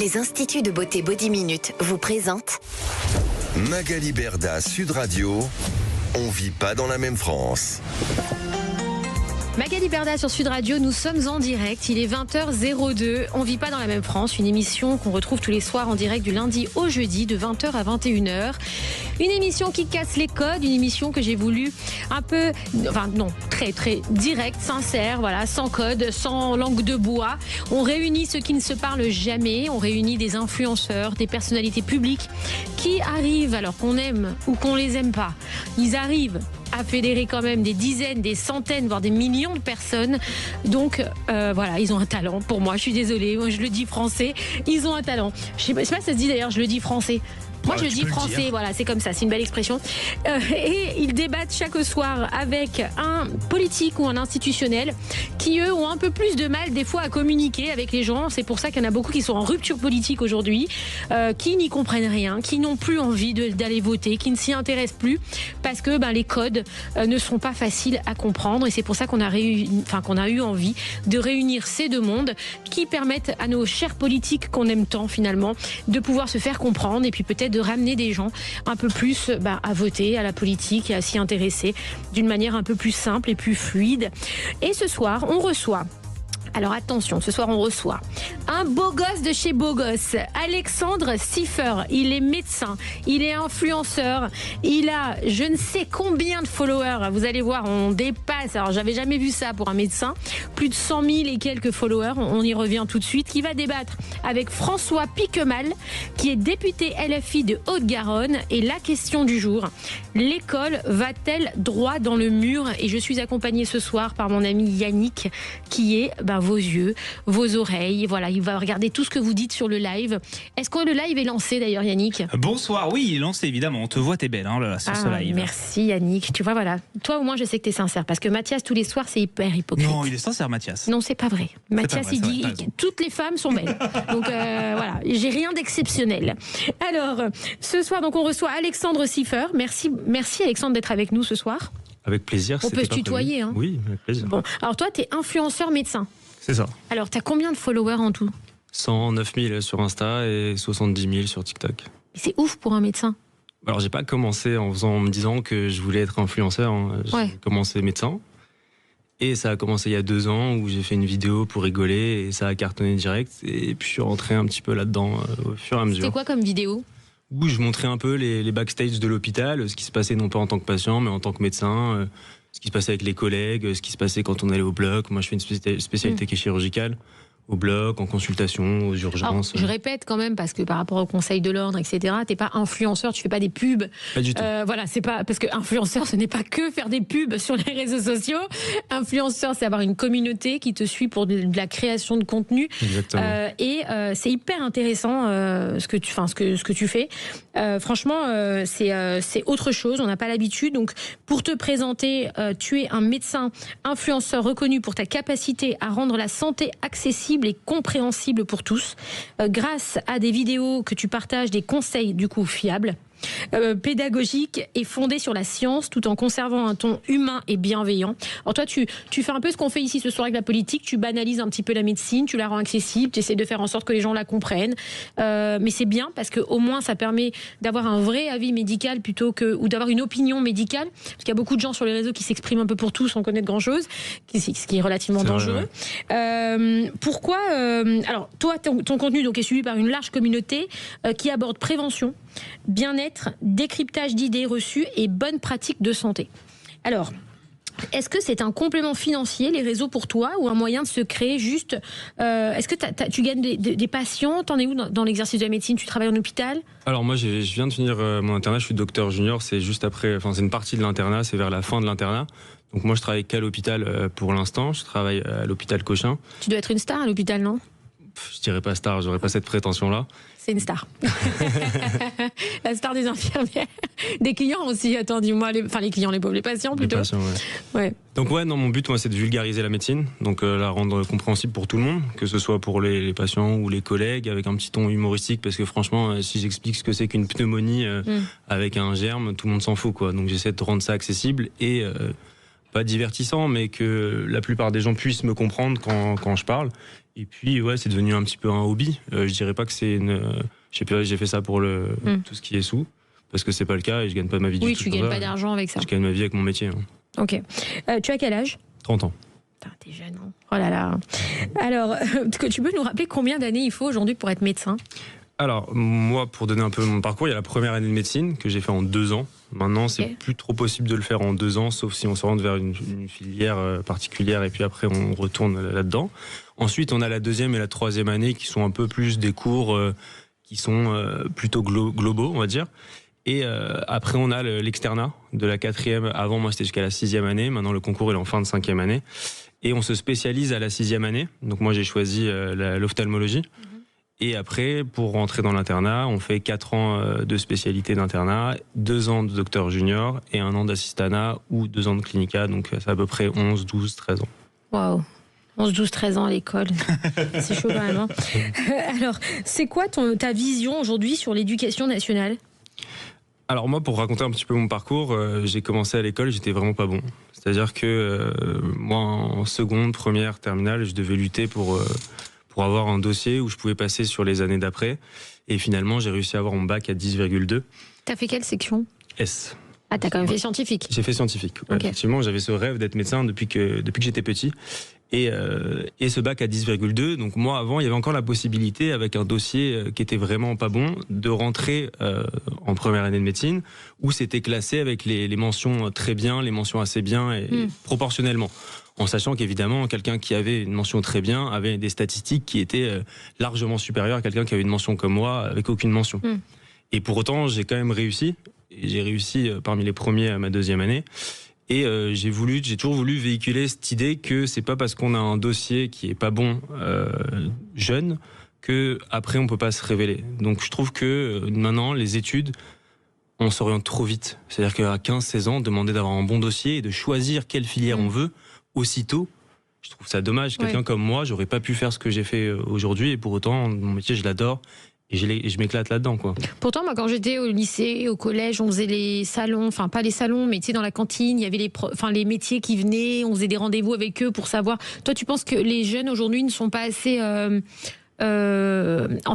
Les instituts de beauté Body Minute vous présentent Magali Berda, Sud Radio. On vit pas dans la même France. Magali Berda sur Sud Radio, nous sommes en direct, il est 20h02, on vit pas dans la même France, une émission qu'on retrouve tous les soirs en direct du lundi au jeudi de 20h à 21h. Une émission qui casse les codes, une émission que j'ai voulu un peu, très directe, sincère, voilà, sans code, sans langue de bois. On réunit ceux qui ne se parlent jamais, on réunit des influenceurs, des personnalités publiques qui arrivent, alors qu'on aime ou qu'on les aime pas, ils arrivent à fédérer quand même des dizaines, des centaines, voire des millions de personnes. Donc voilà, ils ont un talent. Pour moi, je suis désolée, moi je le dis français, ils ont un talent. Je sais pas si ça se dit d'ailleurs, je le dis français. Moi, je le dis français, voilà, c'est comme ça, c'est une belle expression. Et ils débattent chaque soir avec un politique ou un institutionnel qui, eux, ont un peu plus de mal, des fois, à communiquer avec les gens. C'est pour ça qu'il y en a beaucoup qui sont en rupture politique aujourd'hui, qui n'y comprennent rien, qui n'ont plus envie d'aller voter, qui ne s'y intéressent plus, parce que les codes ne sont pas faciles à comprendre. Et c'est pour ça qu'on a eu envie de réunir ces deux mondes qui permettent à nos chers politiques qu'on aime tant, finalement, de pouvoir se faire comprendre et puis peut-être de ramener des gens un peu plus à voter, à la politique et à s'y intéresser d'une manière un peu plus simple et plus fluide. Et ce soir, on reçoit... Alors attention, ce soir on reçoit un beau gosse de chez Beau Gosse, Alexandre Siffer. Il est médecin, il est influenceur, il a je ne sais combien de followers. Vous allez voir, on dépasse, alors j'avais jamais vu ça pour un médecin, plus de 100 000 et quelques followers, on y revient tout de suite, qui va débattre avec François Piquemal, qui est député LFI de Haute-Garonne. Et la question du jour, l'école va-t-elle droit dans le mur? Et je suis accompagnée ce soir par mon ami Yannick, qui est vos yeux, vos oreilles. Voilà, il va regarder tout ce que vous dites sur le live. Est-ce que le live est lancé d'ailleurs, Yannick? Bonsoir, oui, il est lancé évidemment. On te voit, t'es belle sur ce live. Merci Yannick. Tu vois, voilà. Toi au moins, je sais que t'es sincère parce que Mathias, tous les soirs, c'est hyper hypocrite. Non, il est sincère, Mathias. Non, c'est pas vrai. Mathias, il dit toutes les femmes sont belles. Donc voilà, j'ai rien d'exceptionnel. Alors, ce soir, donc on reçoit Alexandre Siffer. Merci Alexandre d'être avec nous ce soir. Avec plaisir. On peut se tutoyer. Hein. Oui, avec plaisir. Bon, alors toi, t'es influenceur médecin. C'est ça. Alors, t'as combien de followers en tout? 109 000 sur Insta et 70 000 sur TikTok. C'est ouf pour un médecin. Alors, j'ai pas commencé en me disant que je voulais être influenceur. J'ai commencé médecin. Et ça a commencé il y a 2 ans où j'ai fait une vidéo pour rigoler et ça a cartonné direct. Et puis, je suis rentré un petit peu là-dedans au fur et à mesure. C'était quoi comme vidéo? Où je montrais un peu les backstage de l'hôpital, ce qui se passait non pas en tant que patient, mais en tant que médecin, ce qui se passait avec les collègues, ce qui se passait quand on allait au bloc. Moi, je fais une spécialité qui est chirurgicale, au bloc, en consultation, aux urgences. Alors, je répète quand même, parce que par rapport au Conseil de l'Ordre, etc., t'es pas influenceur, tu fais pas des pubs. Pas du tout. Voilà, c'est pas, parce que influenceur, ce n'est pas que faire des pubs sur les réseaux sociaux. Influenceur, c'est avoir une communauté qui te suit pour de la création de contenu. Exactement. C'est hyper intéressant ce que tu fais. Franchement, c'est autre chose. On n'a pas l'habitude. Donc, pour te présenter, tu es un médecin influenceur reconnu pour ta capacité à rendre la santé accessible et compréhensible pour tous, grâce à des vidéos que tu partages, des conseils du coup fiables, pédagogique et fondé sur la science tout en conservant un ton humain et bienveillant. Alors toi, tu fais un peu ce qu'on fait ici ce soir avec la politique, tu banalises un petit peu la médecine, tu la rends accessible, tu essaies de faire en sorte que les gens la comprennent. Mais c'est bien parce qu'au moins ça permet d'avoir un vrai avis médical ou d'avoir une opinion médicale. Parce qu'il y a beaucoup de gens sur les réseaux qui s'expriment un peu pour tout sans connaître grand-chose, ce qui est relativement dangereux. Vrai. Pourquoi alors toi, ton contenu donc, est suivi par une large communauté qui aborde prévention, bien-être, décryptage d'idées reçues et bonnes pratiques de santé. Alors, est-ce que c'est un complément financier, les réseaux pour toi, ou un moyen de se créer juste... est-ce que tu gagnes des patients? T'en es où dans l'exercice de la médecine? Tu travailles en hôpital? Alors moi, je viens de finir mon internat, je suis docteur junior, c'est juste après, c'est une partie de l'internat, c'est vers la fin de l'internat. Donc moi, je travaille qu'à l'hôpital pour l'instant, je travaille à l'hôpital Cochin. Tu dois être une star à l'hôpital, non? Je dirais pas star, j'aurais pas cette prétention-là. C'est une star. La star des infirmières. Des clients aussi, attends, dis-moi. Les clients, les pauvres, les patients plutôt. Les patients, ouais. Donc mon but, moi, c'est de vulgariser la médecine, donc la rendre compréhensible pour tout le monde, que ce soit pour les patients ou les collègues, avec un petit ton humoristique, parce que franchement, si j'explique ce que c'est qu'une pneumonie avec un germe, tout le monde s'en fout, quoi. Donc j'essaie de rendre ça accessible et pas divertissant, mais que la plupart des gens puissent me comprendre quand je parle. Et puis, ouais, c'est devenu un petit peu un hobby. Je dirais pas que c'est j'ai fait ça pour tout ce qui est sous, parce que c'est pas le cas et je gagne pas ma vie du tout. Oui, tu gagnes pas d'argent avec ça. Je gagne ma vie avec mon métier. Ok. Tu as quel âge ? 30 ans. Putain, t'es jeune, hein. Oh là là. Alors, tu peux nous rappeler combien d'années il faut aujourd'hui pour être médecin ? Alors, moi, pour donner un peu mon parcours, il y a la première année de médecine que j'ai fait en 2 ans. Maintenant, c'est plus trop possible de le faire en 2 ans, sauf si on s'oriente vers une filière particulière et puis après on retourne là-dedans. Ensuite, on a la 2e et la 3e année qui sont un peu plus des cours qui sont plutôt globaux, on va dire. Et après, on a l'externat de la 4e. Avant, moi, c'était jusqu'à la 6e année. Maintenant, le concours, il est en fin de 5e année. Et on se spécialise à la 6e année. Donc moi, j'ai choisi l'ophtalmologie. Et après, pour rentrer dans l'internat, on fait 4 ans de spécialité d'internat, 2 ans de docteur junior et 1 an d'assistanat ou 2 ans de clinica. Donc c'est à peu près 11, 12, 13 ans. Waouh, 11, 12, 13 ans à l'école. C'est chaud quand même. Hein. Alors, c'est quoi ta vision aujourd'hui sur l'éducation nationale ? Alors moi, pour raconter un petit peu mon parcours, j'ai commencé à l'école, j'étais vraiment pas bon. C'est-à-dire que moi, en seconde, première, terminale, je devais lutter pour avoir un dossier où je pouvais passer sur les années d'après. Et finalement, j'ai réussi à avoir mon bac à 10,2. T'as fait quelle section ? S. Ah, t'as quand même fait scientifique ? J'ai fait scientifique. Ouais, okay. Effectivement, j'avais ce rêve d'être médecin depuis que j'étais petit. Et ce bac à 10,2. Donc moi, avant, il y avait encore la possibilité, avec un dossier qui était vraiment pas bon, de rentrer en première année de médecine, où c'était classé avec les mentions très bien, les mentions assez bien, et proportionnellement. En sachant qu'évidemment, quelqu'un qui avait une mention très bien avait des statistiques qui étaient largement supérieures à quelqu'un qui avait une mention comme moi, avec aucune mention. Et pour autant, j'ai quand même réussi. Et j'ai réussi parmi les premiers à ma 2e année. Et j'ai toujours voulu véhiculer cette idée que c'est pas parce qu'on a un dossier qui est pas bon jeune que après on peut pas se révéler. Donc je trouve que maintenant les études, on s'oriente trop vite. C'est-à-dire qu'à 15-16 ans, demander d'avoir un bon dossier et de choisir quelle filière on veut aussitôt, je trouve ça dommage. Quelqu'un comme moi, j'aurais pas pu faire ce que j'ai fait aujourd'hui et pour autant mon métier je l'adore. Et je m'éclate là-dedans, quoi. Pourtant, moi, quand j'étais au lycée, au collège, on faisait les salons, enfin pas les salons, mais tu sais, dans la cantine, il y avait les métiers qui venaient, on faisait des rendez-vous avec eux pour savoir. Toi, tu penses que les jeunes aujourd'hui ne sont pas assez, en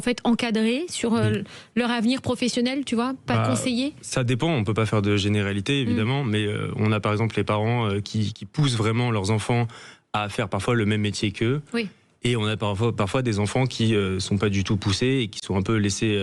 fait, encadrés sur leur avenir professionnel, tu vois, pas conseillés ? Ça dépend. On peut pas faire de généralité, évidemment, mais on a par exemple les parents qui poussent vraiment leurs enfants à faire parfois le même métier qu'eux. Oui. Et on a parfois des enfants qui sont pas du tout poussés et qui sont un peu laissés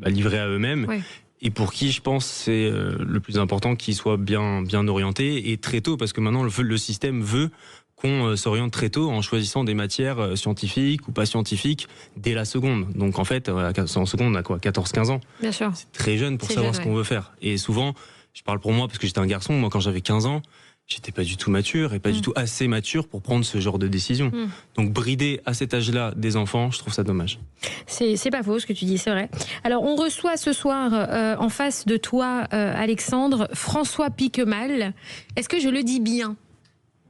livrés à eux-mêmes. Oui. Et pour qui, je pense, c'est le plus important qu'ils soient bien orientés et très tôt, parce que maintenant le système veut qu'on s'oriente très tôt en choisissant des matières scientifiques ou pas scientifiques dès la seconde. Donc en fait, en seconde, on a quoi, 14-15 ans. Bien sûr. C'est très jeune pour savoir ce qu'on veut faire. Et souvent, je parle pour moi parce que j'étais un garçon, moi quand j'avais 15 ans, j'étais pas du tout mature et pas du tout assez mature pour prendre ce genre de décision. Donc brider à cet âge-là des enfants, je trouve ça dommage. C'est pas faux ce que tu dis, c'est vrai. Alors on reçoit ce soir en face de toi, Alexandre, François Piquemal. Est-ce que je le dis bien ?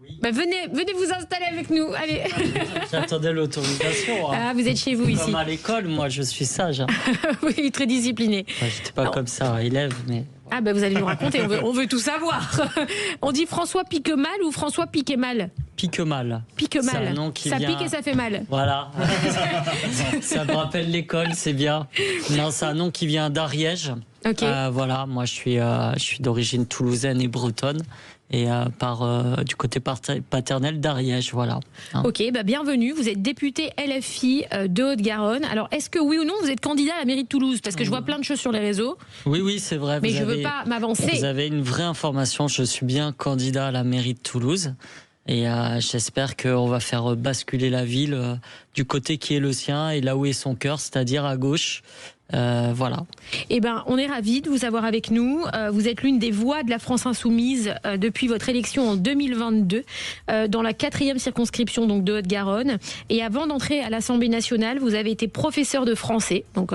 Oui. Venez vous installer avec nous. Allez. J'attendais l'autorisation. Hein. Ah, vous êtes chez vous ici. Comme à l'école, moi je suis sage. Hein. Oui, très discipliné. Moi, j'étais pas comme ça, élève, mais... Ah vous allez nous raconter, on veut tout savoir. On dit François Piquemal ou François Piquemal ? Piquemal. Piquemal. C'est un nom qui ça vient... pique et ça fait mal. Voilà. Ça me rappelle l'école, c'est bien. Non, c'est un nom qui vient d'Ariège. Ok. Voilà, moi je suis d'origine toulousaine et bretonne. Et du côté paternel d'Ariège, voilà. Ok, bienvenue. Vous êtes député LFI de Haute-Garonne. Alors, est-ce que oui ou non, vous êtes candidat à la mairie de Toulouse ? Parce que je vois plein de choses sur les réseaux. Oui, c'est vrai. Mais je ne veux pas m'avancer. Vous avez une vraie information. Je suis bien candidat à la mairie de Toulouse. Et j'espère qu'on va faire basculer la ville du côté qui est le sien et là où est son cœur, c'est-à-dire à gauche. Voilà. On est ravis de vous avoir avec nous. Vous êtes l'une des voix de la France Insoumise depuis votre élection en 2022 dans la 4e circonscription donc de Haute-Garonne. Et avant d'entrer à l'Assemblée nationale, vous avez été professeur de français. Donc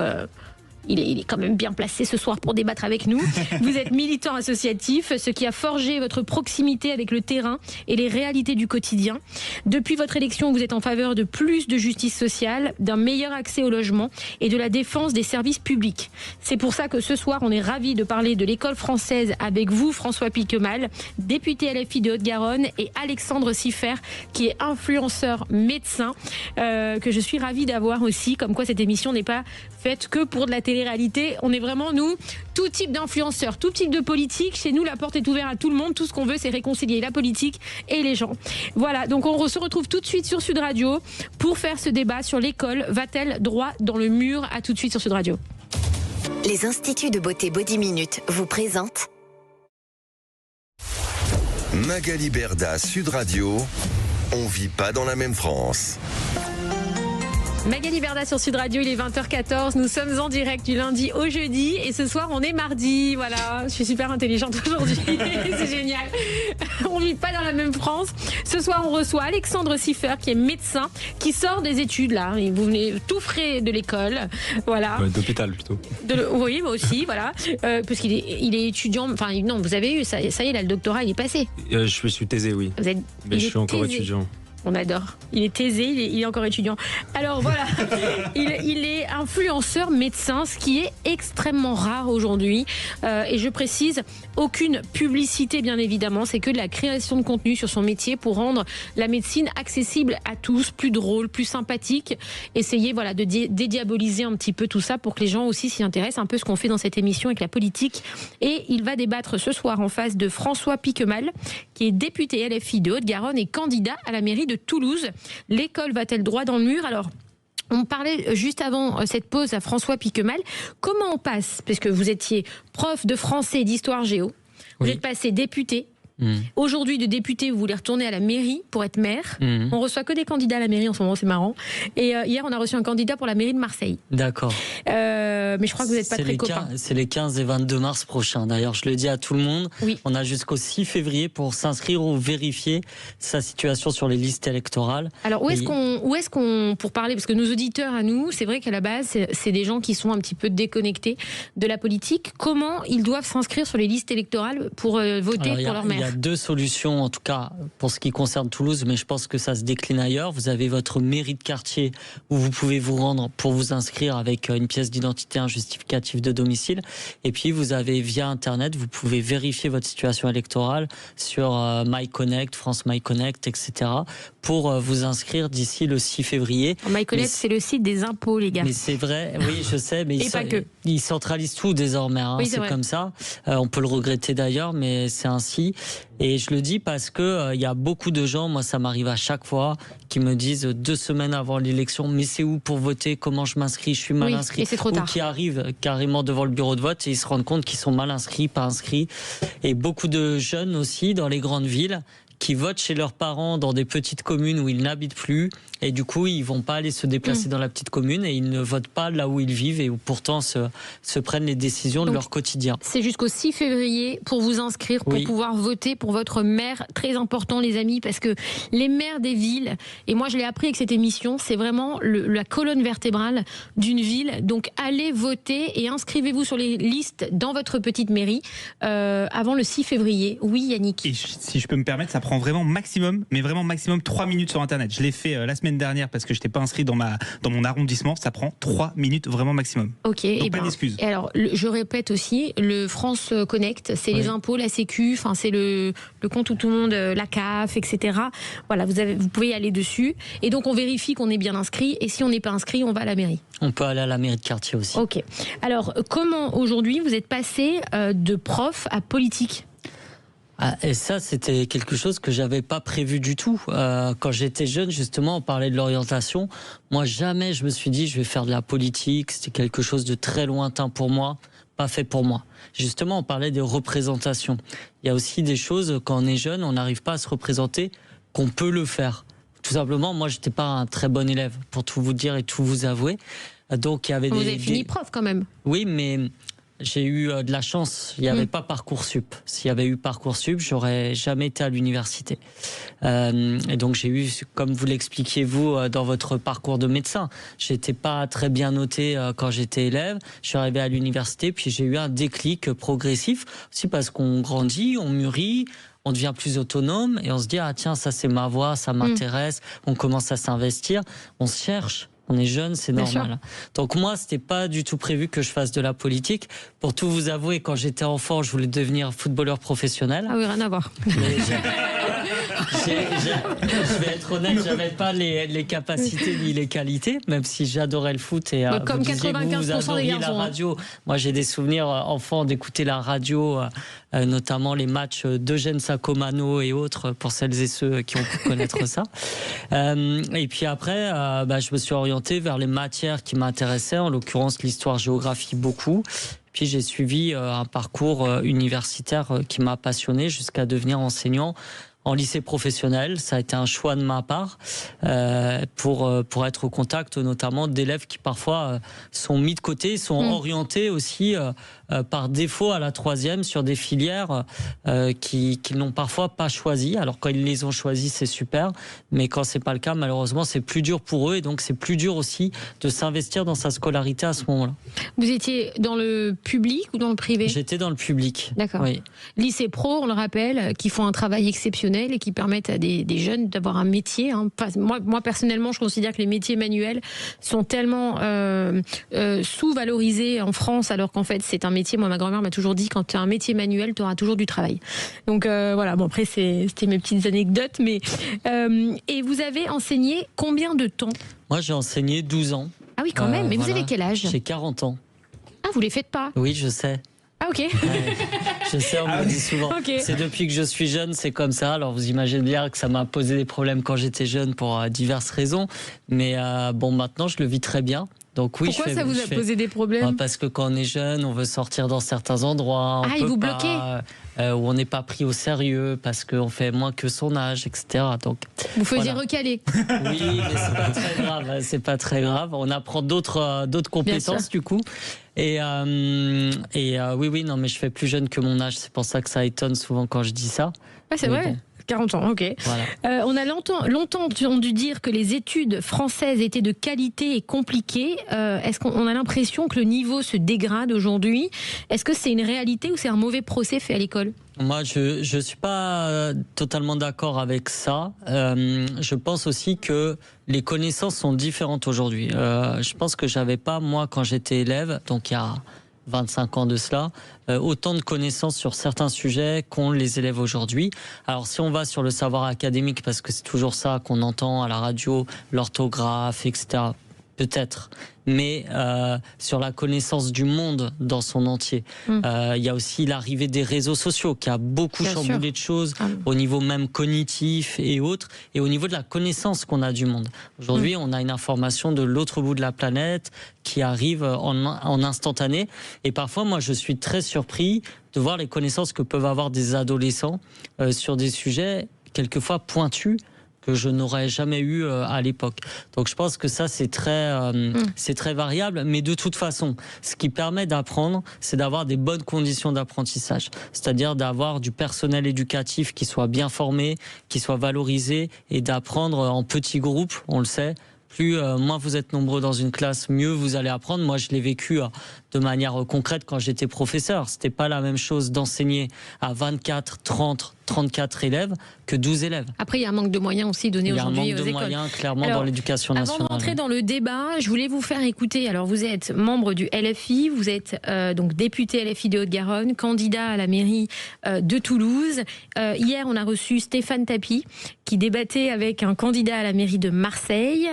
il est quand même bien placé ce soir pour débattre avec nous. Vous êtes militant associatif, ce qui a forgé votre proximité avec le terrain et les réalités du quotidien. Depuis votre élection, vous êtes en faveur de plus de justice sociale, d'un meilleur accès au logement et de la défense des services publics. C'est pour ça que ce soir, on est ravis de parler de l'école française avec vous, François Piquemal, député LFI de Haute-Garonne, et Alexandre Siffer, qui est influenceur médecin, que je suis ravie d'avoir aussi, comme quoi cette émission n'est pas faite que pour de la télé-réalité. On est vraiment, nous, tout type d'influenceurs, tout type de politique. Chez nous, la porte est ouverte à tout le monde. Tout ce qu'on veut, c'est réconcilier la politique et les gens. Voilà, donc on se retrouve tout de suite sur Sud Radio pour faire ce débat sur l'école. Va-t-elle droit dans le mur? À tout de suite sur Sud Radio. Les instituts de beauté Body Minute vous présentent Magali Berda, Sud Radio. On vit pas dans la même France. Magali Berda sur Sud Radio, il est 20h14. Nous sommes en direct du lundi au jeudi et ce soir on est mardi. Voilà, je suis super intelligente aujourd'hui. C'est génial. On vit pas dans la même France. Ce soir on reçoit Alexandre Siffer qui est médecin, qui sort des études là. Vous venez tout frais de l'école. Voilà. Ouais, d'hôpital plutôt. Oui, moi aussi, voilà. Parce qu'il est étudiant. Enfin, non, vous avez eu, ça y est, là, le doctorat il est passé. Je suis taisé, oui. Mais je suis encore étudiant. On adore. Il est taisé, il est encore étudiant. Alors voilà, il est influenceur médecin, ce qui est extrêmement rare aujourd'hui. Et je précise, aucune publicité bien évidemment, c'est que de la création de contenu sur son métier pour rendre la médecine accessible à tous, plus drôle, plus sympathique. Essayer voilà, de dédiaboliser un petit peu tout ça pour que les gens aussi s'y intéressent, un peu ce qu'on fait dans cette émission avec la politique. Et il va débattre ce soir en face de François Piquemal, qui est député LFI de Haute-Garonne et candidat à la mairie de Toulouse. L'école va-t-elle droit dans le mur? Alors, on parlait juste avant cette pause à François Piquemal. Comment on passe, parce que vous étiez prof de français et d'histoire géo, vous êtes passé député. Aujourd'hui, de député, vous voulez retourner à la mairie pour être maire. On reçoit que des candidats à la mairie en ce moment, c'est marrant. Et hier, on a reçu un candidat pour la mairie de Marseille. D'accord. Mais je crois que vous n'êtes pas très copains. C'est les 15 et 22 mars prochains. D'ailleurs, je le dis à tout le monde. Oui. On a jusqu'au 6 février pour s'inscrire ou vérifier sa situation sur les listes électorales. Alors, où est-ce qu'on, pour parler, parce que nos auditeurs à nous, c'est vrai qu'à la base, c'est des gens qui sont un petit peu déconnectés de la politique. Comment ils doivent s'inscrire sur les listes électorales pour voter pour leur maire? Il y a deux solutions, en tout cas pour ce qui concerne Toulouse, mais je pense que ça se décline ailleurs. Vous avez votre mairie de quartier où vous pouvez vous rendre pour vous inscrire avec une pièce d'identité, un justificatif de domicile. Et puis vous avez via Internet, vous pouvez vérifier votre situation électorale sur MyConnect, France MyConnect, etc. pour vous inscrire d'ici le 6 février. MyConnect, c'est le site des impôts, les gars. Mais c'est vrai, oui, je sais, mais ils centralisent tout désormais. Hein, oui, c'est comme ça. On peut le regretter d'ailleurs, mais c'est ainsi. Et je le dis parce que y a beaucoup de gens, moi ça m'arrive à chaque fois, qui me disent 2 semaines avant l'élection, mais c'est où pour voter, comment je m'inscris, je suis mal inscrit, et c'est trop tard. Ou qui arrivent carrément devant le bureau de vote et ils se rendent compte qu'ils sont mal inscrits, pas inscrits. Et beaucoup de jeunes aussi dans les grandes villes qui votent chez leurs parents dans des petites communes où ils n'habitent plus, et du coup ils vont pas aller se déplacer dans la petite commune et ils ne votent pas là où ils vivent et où pourtant se prennent les décisions de leur quotidien. C'est jusqu'au 6 février pour vous inscrire, pour pouvoir voter pour votre maire. Très important les amis, parce que les maires des villes, et moi je l'ai appris avec cette émission, c'est vraiment la colonne vertébrale d'une ville. Donc allez voter et inscrivez-vous sur les listes dans votre petite mairie avant le 6 février. Oui Yannick. Et si je peux me permettre, ça prend vraiment maximum 3 minutes sur Internet. Je l'ai fait la semaine dernière parce que je n'étais pas inscrit dans mon arrondissement. Ça prend 3 minutes vraiment maximum. Ok. Donc pas d'excuses. Et alors, je répète aussi, le France Connect, c'est les impôts, la Sécu, enfin c'est le compte où tout le monde, la CAF, etc. Voilà, vous pouvez y aller dessus. Et donc on vérifie qu'on est bien inscrit. Et si on n'est pas inscrit, on va à la mairie. On peut aller à la mairie de quartier aussi. Ok. Alors, comment aujourd'hui vous êtes passé de prof à politique ? Et ça, c'était quelque chose que j'avais pas prévu du tout. Quand j'étais jeune, justement, on parlait de l'orientation. Moi, jamais je me suis dit, je vais faire de la politique. C'était quelque chose de très lointain pour moi, pas fait pour moi. Justement, on parlait des représentations. Il y a aussi des choses, quand on est jeune, on n'arrive pas à se représenter, qu'on peut le faire. Tout simplement, moi, j'étais pas un très bon élève, pour tout vous dire et tout vous avouer. Donc, il y avait Vous avez fini prof quand même. Oui, mais j'ai eu de la chance. Il n'y avait pas Parcoursup. S'il y avait eu Parcoursup, j'aurais jamais été à l'université. Et donc j'ai eu, comme vous l'expliquiez vous dans votre parcours de médecin, j'étais pas très bien noté quand j'étais élève. Je suis arrivé à l'université, puis j'ai eu un déclic progressif aussi parce qu'on grandit, on mûrit. On devient plus autonome et on se dit ah tiens, ça c'est ma voie, ça m'intéresse. On commence à s'investir, on se cherche. On est jeune, c'est normal. Donc moi, c'était pas du tout prévu que je fasse de la politique. Pour tout vous avouer, quand j'étais enfant, je voulais devenir footballeur professionnel. Ah oui, rien à voir. Je vais être honnête, j'avais pas les capacités ni les qualités, même si j'adorais le foot et comme 95% des garçons. La radio. Moi, j'ai des souvenirs enfant d'écouter la radio, notamment les matchs d'Eugène Sacomano et autres, pour celles et ceux qui ont pu connaître ça. Et puis après, je me suis orienté vers les matières qui m'intéressaient, en l'occurrence l'histoire-géographie beaucoup. Puis j'ai suivi un parcours universitaire qui m'a passionné jusqu'à devenir enseignant en lycée professionnel. Ça a été un choix de ma part pour être au contact notamment d'élèves qui parfois sont mis de côté, sont orientés aussi par défaut à la troisième sur des filières qu'ils n'ont parfois pas choisies. Alors quand ils les ont choisies, c'est super, mais quand c'est pas le cas, malheureusement, c'est plus dur pour eux et donc c'est plus dur aussi de s'investir dans sa scolarité à ce moment-là. Vous étiez dans le public ou dans le privé ? J'étais dans le public. D'accord. Oui. Lycée pro, on le rappelle, qui font un travail exceptionnel et qui permettent à des jeunes d'avoir un métier. Moi, personnellement, je considère que les métiers manuels sont tellement sous-valorisés en France, alors qu'en fait, c'est un métier. Moi, ma grand-mère m'a toujours dit, quand tu as un métier manuel, tu auras toujours du travail. Donc voilà, bon, après, c'était mes petites anecdotes. Mais, et vous avez enseigné combien de temps ? Moi, j'ai enseigné 12 ans. Ah oui, quand même. Mais voilà. Vous avez quel âge ? J'ai 40 ans. Ah, vous les faites pas ? Oui, je sais. Ah ok. Ouais, je sais, on me le dit souvent. Okay. C'est depuis que je suis jeune, c'est comme ça. Alors vous imaginez bien que ça m'a posé des problèmes quand j'étais jeune pour diverses raisons. Mais bon, maintenant je le vis très bien. Donc oui, pourquoi ça vous a posé des problèmes ? Parce que quand on est jeune, on veut sortir dans certains endroits. Ah, ils vous bloquez ? Où on n'est pas pris au sérieux parce qu'on fait moins que son âge, etc. Donc, vous faisiez recaler ? Oui, mais c'est pas très grave. C'est pas très grave. On apprend d'autres compétences du coup. Et oui, non, mais je fais plus jeune que mon âge. C'est pour ça que ça étonne souvent quand je dis ça. Ah, c'est vrai. Bon. 40 ans, ok. Voilà. On a longtemps entendu dire que les études françaises étaient de qualité et compliquées. Est-ce qu'on a l'impression que le niveau se dégrade aujourd'hui ? Est-ce que c'est une réalité ou c'est un mauvais procès fait à l'école ? Moi, je suis pas totalement d'accord avec ça. Je pense aussi que les connaissances sont différentes aujourd'hui. Je pense que j'avais pas, moi, quand j'étais élève, donc il y a 25 ans de cela, autant de connaissances sur certains sujets qu'ont les élèves aujourd'hui. Alors si on va sur le savoir académique, parce que c'est toujours ça qu'on entend à la radio, l'orthographe, etc., peut-être, mais sur la connaissance du monde dans son entier. Il y a aussi l'arrivée des réseaux sociaux qui a beaucoup chamboulé de choses au niveau même cognitif et autres, et au niveau de la connaissance qu'on a du monde. Aujourd'hui, on a une information de l'autre bout de la planète qui arrive en instantané, et parfois, moi, je suis très surpris de voir les connaissances que peuvent avoir des adolescents sur des sujets quelquefois pointus, que je n'aurais jamais eu à l'époque. Donc je pense que ça c'est très variable, mais de toute façon, ce qui permet d'apprendre, c'est d'avoir des bonnes conditions d'apprentissage, c'est-à-dire d'avoir du personnel éducatif qui soit bien formé, qui soit valorisé, et d'apprendre en petits groupes, on le sait. Plus moins vous êtes nombreux dans une classe, mieux vous allez apprendre. Moi, je l'ai vécu de manière concrète quand j'étais professeur. C'était pas la même chose d'enseigner à 24, 30, 34 élèves que 12 élèves. Après, il y a un manque de moyens aussi donné aujourd'hui aux écoles. Il y a un manque de moyens, clairement, dans l'éducation nationale. Avant d'entrer dans le débat, je voulais vous faire écouter. Alors, vous êtes membre du LFI, vous êtes donc député LFI de Haute-Garonne, candidat à la mairie de Toulouse. Hier, on a reçu Stéphane Tapie, qui débattait avec un candidat à la mairie de Marseille,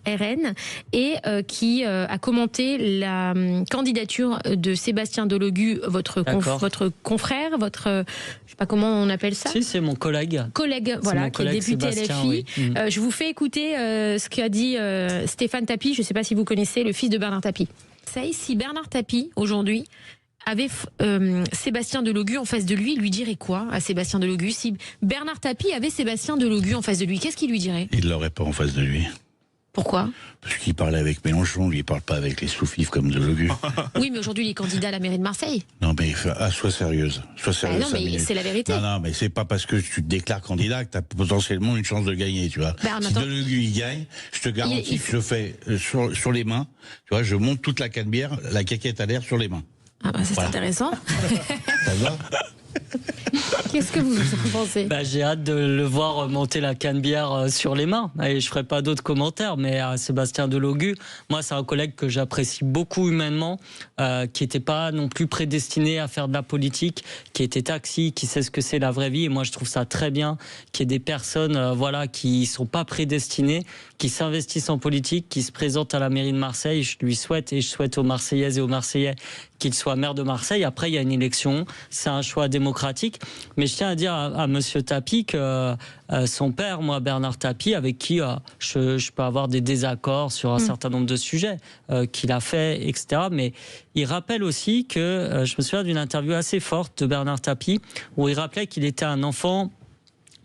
RN, et qui a commenté la candidature de Sébastien Delogu, votre confrère, je sais pas comment on appelle ça. Si, c'est mon collègue. Voilà, qui est député Sébastien, LFI. Oui. Je vous fais écouter ce qu'a dit Stéphane Tapie. Je ne sais pas si vous connaissez, le fils de Bernard Tapie. Si Bernard Tapie, aujourd'hui, avait Sébastien Delogu en face de lui, il lui dirait quoi à Sébastien Delogu ? Si Bernard Tapie avait Sébastien Delogu en face de lui, qu'est-ce qu'il lui dirait ? Il ne l'aurait pas en face de lui. Pourquoi ? Parce qu'il parle avec Mélenchon, lui, il parle pas avec les sous-fifs comme Delogu. Oui, mais aujourd'hui, il est candidat à la mairie de Marseille. Non, mais sois sérieuse. Sois sérieuse. Non, mais c'est la vérité. Non, mais c'est pas parce que tu te déclares candidat que tu as potentiellement une chance de gagner, tu vois. Si Delogu, il gagne, je te garantis que je fais sur les mains, tu vois, je monte toute la canebière, la caquette à l'air sur les mains. Ah bah, c'est intéressant. Ça va ? Qu'est-ce que vous en pensez ? J'ai hâte de le voir monter la canebière sur les mains. Et je ferai pas d'autres commentaires, mais Sébastien Delogu, moi, c'est un collègue que j'apprécie beaucoup humainement, qui n'était pas non plus prédestiné à faire de la politique, qui était taxi, qui sait ce que c'est la vraie vie. Et moi, je trouve ça très bien qu'il y ait des personnes qui sont pas prédestinées, qui s'investissent en politique, qui se présentent à la mairie de Marseille. Je lui souhaite, et je souhaite aux Marseillaises et aux Marseillais qu'il soit maire de Marseille. Après, il y a une élection, c'est un choix démocratique. Mais je tiens à dire à Monsieur Tapie que son père, moi, Bernard Tapie, avec qui je peux avoir des désaccords sur un certain nombre de sujets qu'il a fait, etc. Mais il rappelle aussi que, je me souviens d'une interview assez forte de Bernard Tapie, où il rappelait qu'il était un enfant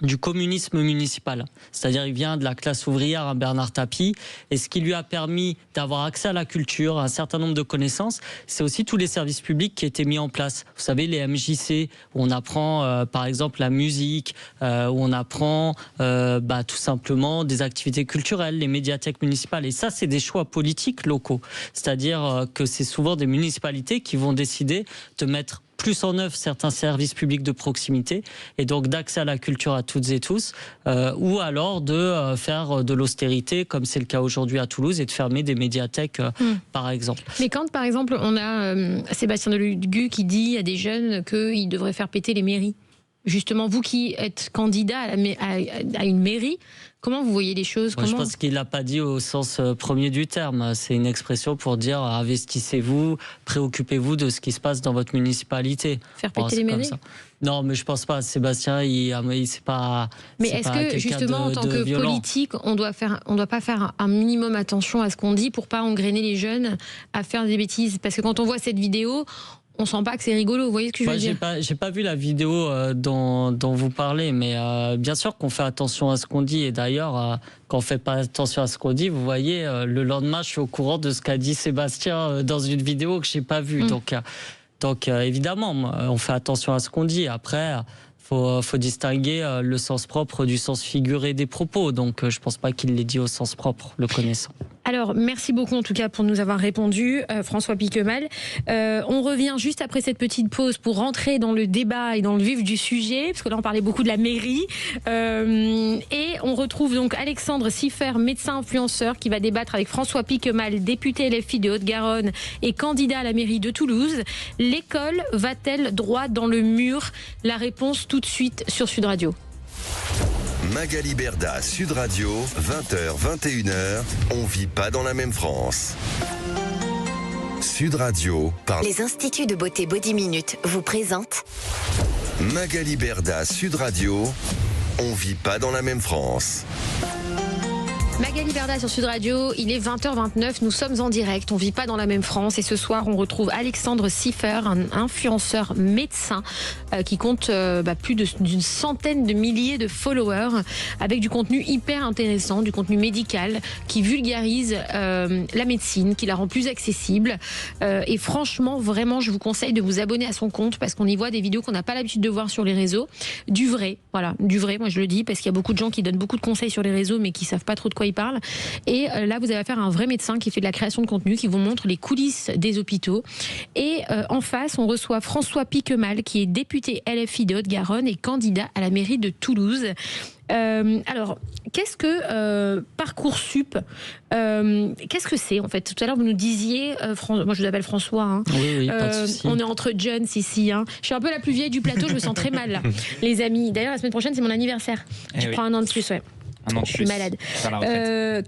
du communisme municipal. C'est-à-dire, il vient de la classe ouvrière, Bernard Tapie, et ce qui lui a permis d'avoir accès à la culture, à un certain nombre de connaissances, c'est aussi tous les services publics qui étaient mis en place. Vous savez, les MJC, où on apprend, par exemple, la musique, où on apprend tout simplement des activités culturelles, les médiathèques municipales. Et ça, c'est des choix politiques locaux. C'est-à-dire que c'est souvent des municipalités qui vont décider de mettre plus en œuvre certains services publics de proximité et donc d'accès à la culture à toutes et tous, ou alors de faire de l'austérité comme c'est le cas aujourd'hui à Toulouse et de fermer des médiathèques par exemple. Mais quand par exemple on a Sébastien Delogu qui dit à des jeunes qu'ils devraient faire péter les mairies, justement vous qui êtes candidat à une mairie, comment vous voyez les choses ? Je pense qu'il l'a pas dit au sens premier du terme. C'est une expression pour dire investissez-vous, préoccupez-vous de ce qui se passe dans votre municipalité. Faire péter les mairies ? Non, mais je pense pas. Sébastien, c'est pas. Mais est-ce que justement, en tant que politique, on doit pas faire un minimum attention à ce qu'on dit pour pas engrainer les jeunes à faire des bêtises ? Parce que quand on voit cette vidéo, on sent pas que c'est rigolo, vous voyez ce que je veux dire ? J'ai pas vu la vidéo dont vous parlez, mais bien sûr qu'on fait attention à ce qu'on dit. Et d'ailleurs, quand on fait pas attention à ce qu'on dit, vous voyez, le lendemain, je suis au courant de ce qu'a dit Sébastien dans une vidéo que j'ai pas vue. Donc évidemment, on fait attention à ce qu'on dit. Après, faut distinguer le sens propre du sens figuré des propos. Donc je pense pas qu'il l'ait dit au sens propre, le connaissant. Alors, merci beaucoup en tout cas pour nous avoir répondu, François Piquemal. On revient juste après cette petite pause pour rentrer dans le débat et dans le vif du sujet, parce que là on parlait beaucoup de la mairie. Et on retrouve donc Alexandre Siffer, médecin influenceur, qui va débattre avec François Piquemal, député LFI de Haute-Garonne et candidat à la mairie de Toulouse. L'école va-t-elle droit dans le mur ? La réponse tout de suite sur Sud Radio. Magali Berda, Sud Radio, 20h, 21h, on vit pas dans la même France. Sud Radio parle. Les instituts de beauté Body Minute vous présentent Magali Berda, Sud Radio, on vit pas dans la même France. Magali Berda sur Sud Radio, il est 20h29, nous sommes en direct, on vit pas dans la même France et ce soir on retrouve Alexandre Siffer, un influenceur médecin qui compte plus d'une centaine de milliers de followers avec du contenu hyper intéressant, du contenu médical qui vulgarise la médecine, qui la rend plus accessible et franchement vraiment je vous conseille de vous abonner à son compte parce qu'on y voit des vidéos qu'on n'a pas l'habitude de voir sur les réseaux, du vrai, moi je le dis parce qu'il y a beaucoup de gens qui donnent beaucoup de conseils sur les réseaux mais qui savent pas trop de quoi ils parlent. Et là, vous avez affaire à un vrai médecin qui fait de la création de contenu, qui vous montre les coulisses des hôpitaux. Et en face, on reçoit François Piquemal, qui est député LFI de Haute-Garonne et candidat à la mairie de Toulouse. Alors, qu'est-ce que Parcoursup qu'est-ce que c'est en fait ? Tout à l'heure, vous nous disiez, moi je vous appelle François. Hein, oui, pas de souci. on est entre Jones ici. Hein. Je suis un peu la plus vieille du plateau, je me sens très mal là. Les amis, d'ailleurs, la semaine prochaine, c'est mon anniversaire. Je prends un an de plus, ouais. Je suis malade.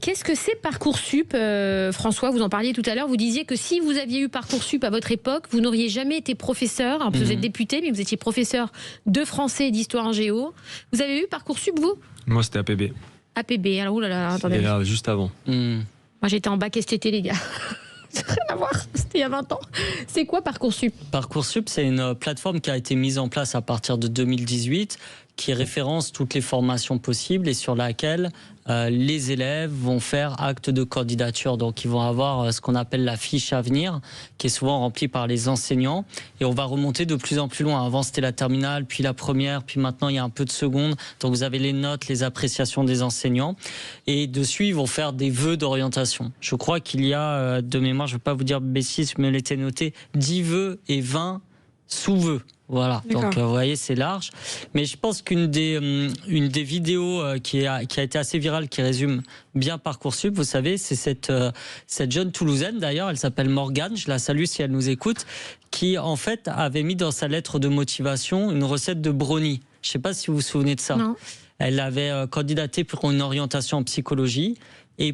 Qu'est-ce que c'est Parcoursup, François, vous en parliez tout à l'heure. Vous disiez que si vous aviez eu Parcoursup à votre époque, vous n'auriez jamais été professeur. Alors, vous êtes député, mais vous étiez professeur de français et d'histoire en géo. Vous avez eu Parcoursup, vous ? Moi, c'était APB. APB, alors oulala, attendez. C'était là, juste avant. Moi, j'étais en bac STT, les gars. Ça n'a rien à voir, c'était il y a 20 ans. C'est quoi Parcoursup ? Parcoursup, c'est une plateforme qui a été mise en place à partir de 2018, qui référence toutes les formations possibles et sur laquelle les élèves vont faire acte de candidature. Donc ils vont avoir ce qu'on appelle la fiche à venir, qui est souvent remplie par les enseignants. Et on va remonter de plus en plus loin. Avant c'était la terminale, puis la première, puis maintenant il y a un peu de seconde. Donc vous avez les notes, les appréciations des enseignants. Et dessus ils vont faire des vœux d'orientation. Je crois qu'il y a, de mémoire, je ne vais pas vous dire bêtise, je me l'étais noté, 10 vœux et 20 sous-vœux. Voilà, donc vous voyez, c'est large. Mais je pense qu'une des vidéos qui a été assez virale, qui résume bien Parcoursup, vous savez, c'est cette jeune Toulousaine, d'ailleurs, elle s'appelle Morgane, je la salue si elle nous écoute, qui en fait avait mis dans sa lettre de motivation une recette de brownie. Je ne sais pas si vous vous souvenez de ça. Non. Elle avait candidaté pour une orientation en psychologie. Et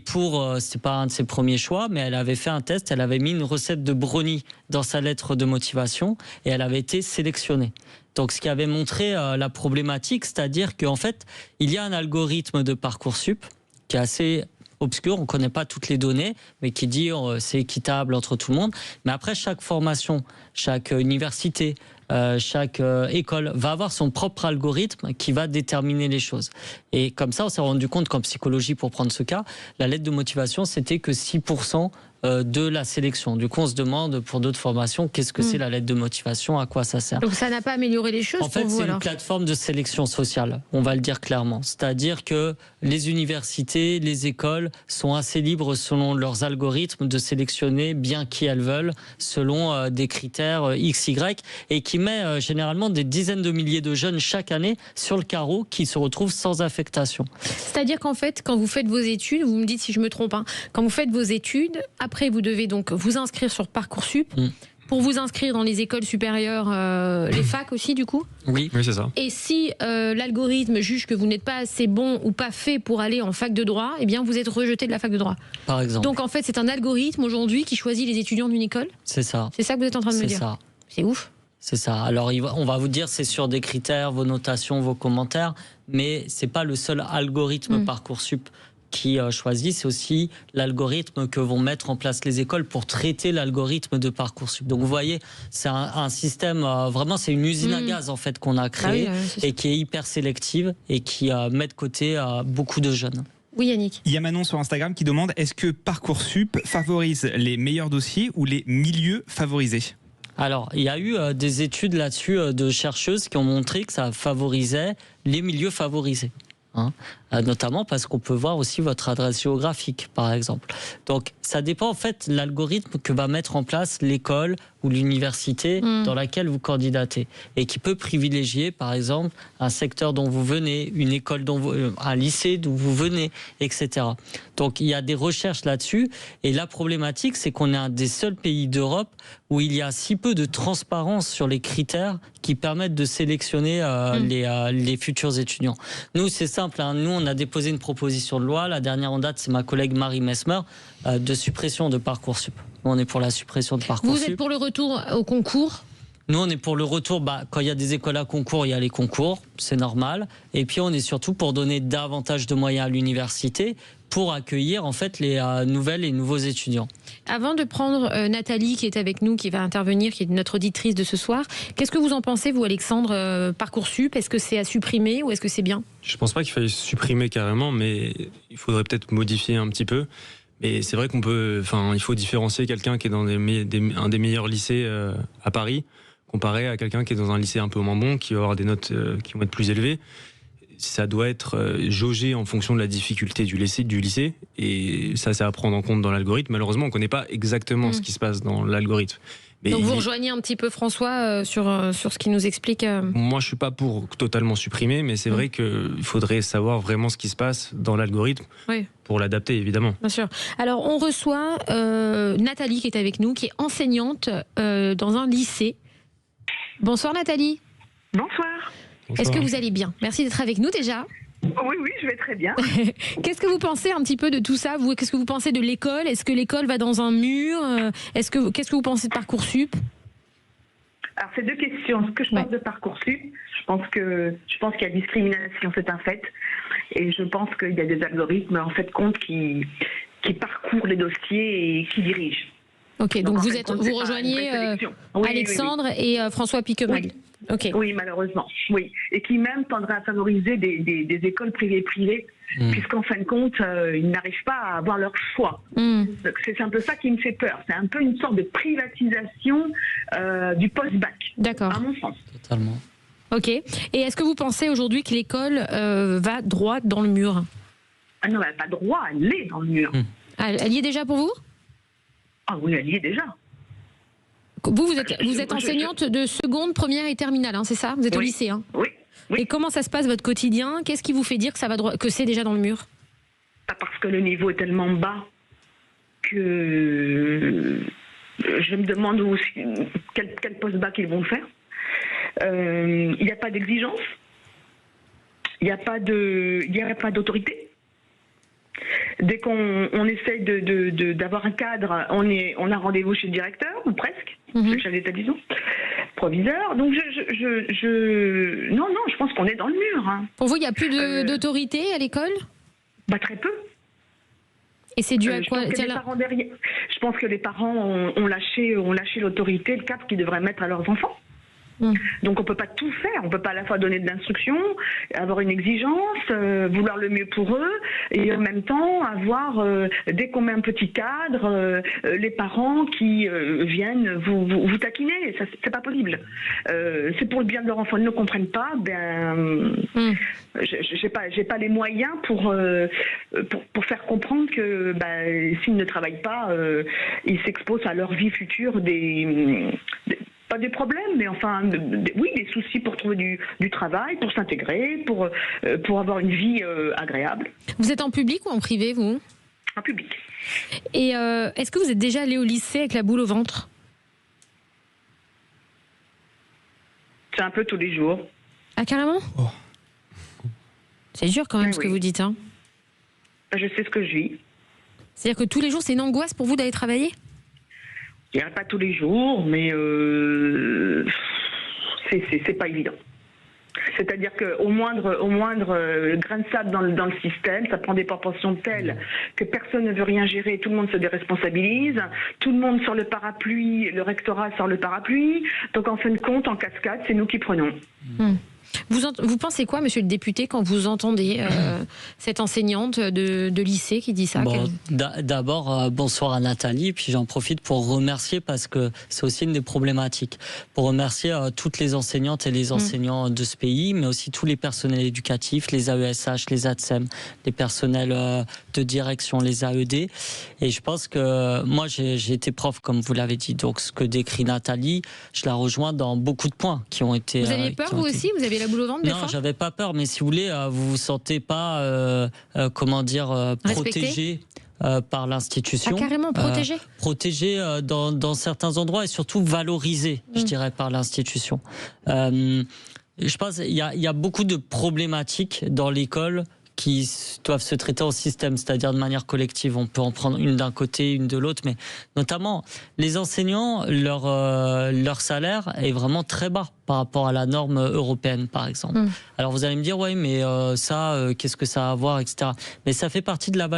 c'était pas un de ses premiers choix, mais elle avait fait un test, elle avait mis une recette de brownie dans sa lettre de motivation et elle avait été sélectionnée. Donc ce qui avait montré la problématique, c'est-à-dire qu'en fait, il y a un algorithme de Parcoursup qui est assez obscur, on ne connaît pas toutes les données, mais qui dit c'est équitable entre tout le monde. Mais après, chaque formation, chaque université, chaque école va avoir son propre algorithme qui va déterminer les choses. Et comme ça, on s'est rendu compte qu'en psychologie, pour prendre ce cas, la lettre de motivation, c'était que 6% de la sélection. Du coup, on se demande pour d'autres formations, qu'est-ce que c'est la lettre de motivation, à quoi ça sert. Donc ça n'a pas amélioré les choses. En fait, c'est une plateforme de sélection sociale, on va le dire clairement. C'est-à-dire que les universités, les écoles sont assez libres selon leurs algorithmes de sélectionner bien qui elles veulent, selon des critères X, Y, et qui met généralement des dizaines de milliers de jeunes chaque année sur le carreau qui se retrouvent sans affectation. C'est-à-dire qu'en fait, quand vous faites vos études, vous me dites si je me trompe, quand vous faites vos études, après vous devez donc vous inscrire sur Parcoursup. Pour vous inscrire dans les écoles supérieures, les facs aussi du coup ? Oui, c'est ça. Et si l'algorithme juge que vous n'êtes pas assez bon ou pas fait pour aller en fac de droit, eh bien vous êtes rejeté de la fac de droit. Par exemple. Donc en fait c'est un algorithme aujourd'hui qui choisit les étudiants d'une école ? C'est ça. C'est ça que vous êtes en train de me dire ? C'est ça. C'est ouf. C'est ça. Alors on va vous dire c'est sur des critères, vos notations, vos commentaires, mais c'est pas le seul algorithme Parcoursup qui choisit, c'est aussi l'algorithme que vont mettre en place les écoles pour traiter l'algorithme de Parcoursup. Donc vous voyez, c'est un système, vraiment c'est une usine à gaz en fait qu'on a créée et qui est hyper sélective et qui met de côté beaucoup de jeunes. Oui Yannick. Il y a Manon sur Instagram qui demande, est-ce que Parcoursup favorise les meilleurs dossiers ou les milieux favorisés ? Alors, il y a eu des études là-dessus de chercheuses qui ont montré que ça favorisait les milieux favorisés. Notamment parce qu'on peut voir aussi votre adresse géographique, par exemple. Donc, ça dépend en fait de l'algorithme que va mettre en place l'école ou l'université dans laquelle vous candidatez et qui peut privilégier, par exemple, un secteur dont vous venez, une école un lycée d'où vous venez, etc. Donc, il y a des recherches là-dessus et la problématique, c'est qu'on est un des seuls pays d'Europe où il y a si peu de transparence sur les critères qui permettent de sélectionner les futurs étudiants. Nous, c'est simple, nous, on a déposé une proposition de loi. La dernière en date, c'est ma collègue Marie Mesmer, de suppression de Parcoursup. Nous, on est pour la suppression de Parcoursup. Vous êtes pour le retour au concours ? Nous, on est pour le retour. Quand il y a des écoles à concours, il y a les concours, c'est normal. Et puis, on est surtout pour donner davantage de moyens à l'université pour accueillir en fait les nouvelles et nouveaux étudiants. Avant de prendre Nathalie qui est avec nous, qui va intervenir, qui est notre auditrice de ce soir, qu'est-ce que vous en pensez, vous Alexandre, Parcoursup ? Est-ce que c'est à supprimer ou est-ce que c'est bien ? Je pense pas qu'il faille supprimer carrément, mais il faudrait peut-être modifier un petit peu. Mais c'est vrai il faut différencier quelqu'un qui est dans un des meilleurs lycées à Paris, comparé à quelqu'un qui est dans un lycée un peu moins bon, qui va avoir des notes qui vont être plus élevées. Ça doit être jaugé en fonction de la difficulté du lycée, et ça, c'est à prendre en compte dans l'algorithme. Malheureusement, on ne connaît pas exactement ce qui se passe dans l'algorithme. Mais donc vous rejoignez un petit peu François sur ce qu'il nous explique. Moi, je suis pas pour totalement supprimer, mais c'est vrai qu'il faudrait savoir vraiment ce qui se passe dans l'algorithme pour l'adapter, évidemment. Bien sûr. Alors, on reçoit Nathalie qui est avec nous, qui est enseignante dans un lycée. Bonsoir Nathalie. Bonsoir. Est-ce que vous allez bien ? Merci d'être avec nous déjà. Oui, je vais très bien. Qu'est-ce que vous pensez un petit peu de tout ça ? Qu'est-ce que vous pensez de l'école ? Est-ce que l'école va dans un mur ? Qu'est-ce que vous pensez de Parcoursup ? Alors, c'est deux questions. Ce que je pense de Parcoursup, je pense qu'il y a discrimination, c'est un fait. Et je pense qu'il y a des algorithmes, en fait, qui parcourent les dossiers et qui dirigent. Ok, donc vous rejoignez Alexandre et François Piquemal. Oui. Okay. Oui, malheureusement, oui. Et qui même tendrait à favoriser des écoles privées, puisqu'en fin de compte, ils n'arrivent pas à avoir leur choix. C'est un peu ça qui me fait peur. C'est un peu une sorte de privatisation du post-bac, à mon sens. Totalement. Ok. Et est-ce que vous pensez aujourd'hui que l'école va droit dans le mur? Ah non, elle n'a pas droit, elle est dans le mur. Elle y est déjà pour vous? Ah oui, elle y est déjà. Vous êtes enseignante de seconde, première et terminale, hein, c'est ça? Vous êtes au lycée, hein? Oui. Et comment ça se passe votre quotidien? Qu'est-ce qui vous fait dire que c'est déjà dans le mur? Parce que le niveau est tellement bas que je me demande quel post-bac ils vont faire. Il n'y a pas d'exigence, il n'y a pas d'autorité. Dès qu'on essaye d'avoir un cadre, on a rendez-vous chez le directeur, ou presque, le chef d'établissement, proviseur. Donc non, je pense qu'on est dans le mur. Hein. Pour vous, il n'y a plus d'autorité à l'école? Très peu. Et c'est dû à quoi? Je pense que les parents ont lâché l'autorité, le cadre qu'ils devraient mettre à leurs enfants. Donc on peut pas tout faire, on peut pas à la fois donner de l'instruction, avoir une exigence, vouloir le mieux pour eux, et en même temps avoir, dès qu'on met un petit cadre, les parents qui viennent vous taquiner. Ça, c'est pas possible. C'est pour le bien de leur enfant, ils ne comprennent pas. J'ai pas les moyens pour faire comprendre que s'ils ne travaillent pas, ils s'exposent à leur vie future pas des problèmes, mais enfin, oui, des soucis pour trouver du travail, pour s'intégrer, pour avoir une vie agréable. Vous êtes en public ou en privé, vous? En public. Et est-ce que vous êtes déjà allé au lycée avec la boule au ventre? C'est un peu tous les jours. Ah, carrément? C'est dur quand même ce que vous dites. Hein. Je sais ce que je vis. C'est-à-dire que tous les jours, c'est une angoisse pour vous d'aller travailler? Je dirais pas tous les jours, mais c'est pas évident. C'est-à-dire qu'au moindre grain de sable dans le système, ça prend des proportions telles que personne ne veut rien gérer, tout le monde se déresponsabilise, tout le monde sort le parapluie, le rectorat sort le parapluie, donc en fin de compte, en cascade, c'est nous qui prenons. Vous pensez quoi, monsieur le député, quand vous entendez cette enseignante de lycée qui dit ça? D'abord, bonsoir à Nathalie, puis j'en profite pour remercier, parce que c'est aussi une des problématiques, pour remercier toutes les enseignantes et les enseignants de ce pays, mais aussi tous les personnels éducatifs, les AESH, les ATSEM, les personnels de direction, les AED. Et je pense que moi, j'ai été prof, comme vous l'avez dit, donc ce que décrit Nathalie, je la rejoins dans beaucoup de points qui ont été... Vous aviez peur, vous aussi? Vous avez la boule au ventre des fois? Non, j'avais pas peur, mais si vous voulez, vous vous sentez pas, protégé par l'institution. Carrément protégé? Protégé dans certains endroits, et surtout valorisé, je dirais, par l'institution. Je pense qu'il y a beaucoup de problématiques dans l'école qui doivent se traiter en système, c'est-à-dire de manière collective. On peut en prendre une d'un côté, une de l'autre, mais notamment les enseignants, leur salaire est vraiment très bas par rapport à la norme européenne, par exemple. Alors vous allez me dire, ouais, mais qu'est-ce que ça a à voir, etc. Mais ça fait partie de la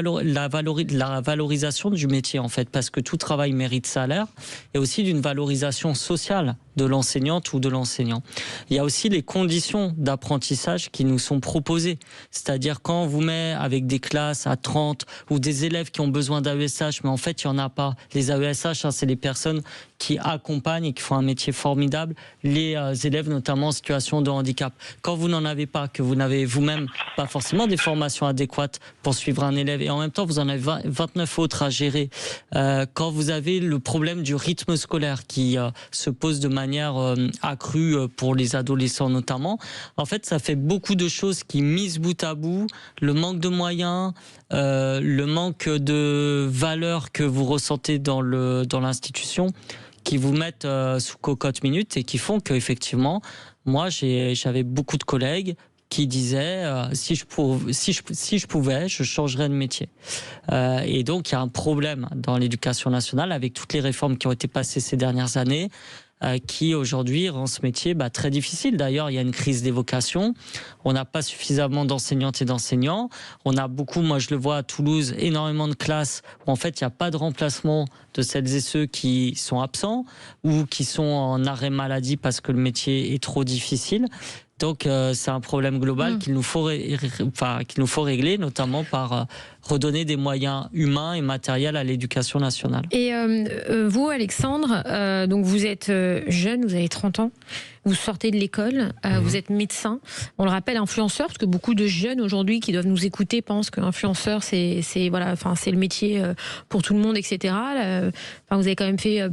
valorisation du métier, en fait, parce que tout travail mérite salaire, et aussi d'une valorisation sociale de l'enseignante ou de l'enseignant. Il y a aussi les conditions d'apprentissage qui nous sont proposées, c'est-à-dire quand on vous met avec des classes à 30 ou des élèves qui ont besoin d'AESH, mais en fait il n'y en a pas. Les AESH, c'est les personnes qui accompagnent et qui font un métier formidable, les élèves notamment en situation de handicap. Quand vous n'en avez pas, que vous n'avez vous-même pas forcément des formations adéquates pour suivre un élève, et en même temps vous en avez 29 autres à gérer, quand vous avez le problème du rythme scolaire qui se pose de manière accrue pour les adolescents notamment, en fait ça fait beaucoup de choses qui, mises bout à bout, le manque de moyens, le manque de valeur que vous ressentez dans l'institution, qui vous mettent sous cocotte minute et qui font qu'effectivement, moi j'avais beaucoup de collègues qui disaient si je pouvais, je changerais de métier. Et donc il y a un problème dans l'éducation nationale avec toutes les réformes qui ont été passées ces dernières années. qui aujourd'hui rend ce métier très difficile. D'ailleurs, il y a une crise des vocations. On n'a pas suffisamment d'enseignantes et d'enseignants. On a beaucoup, moi je le vois à Toulouse, énormément de classes où en fait il n'y a pas de remplacement de celles et ceux qui sont absents ou qui sont en arrêt maladie parce que le métier est trop difficile. Donc c'est un problème global qu'il nous faut régler, notamment par redonner des moyens humains et matériels à l'éducation nationale. Et vous, Alexandre, donc vous êtes jeune, vous avez 30 ans, vous sortez de l'école, vous êtes médecin, on le rappelle influenceur, parce que beaucoup de jeunes aujourd'hui qui doivent nous écouter pensent qu'influenceur c'est le métier pour tout le monde, etc. Vous avez quand même fait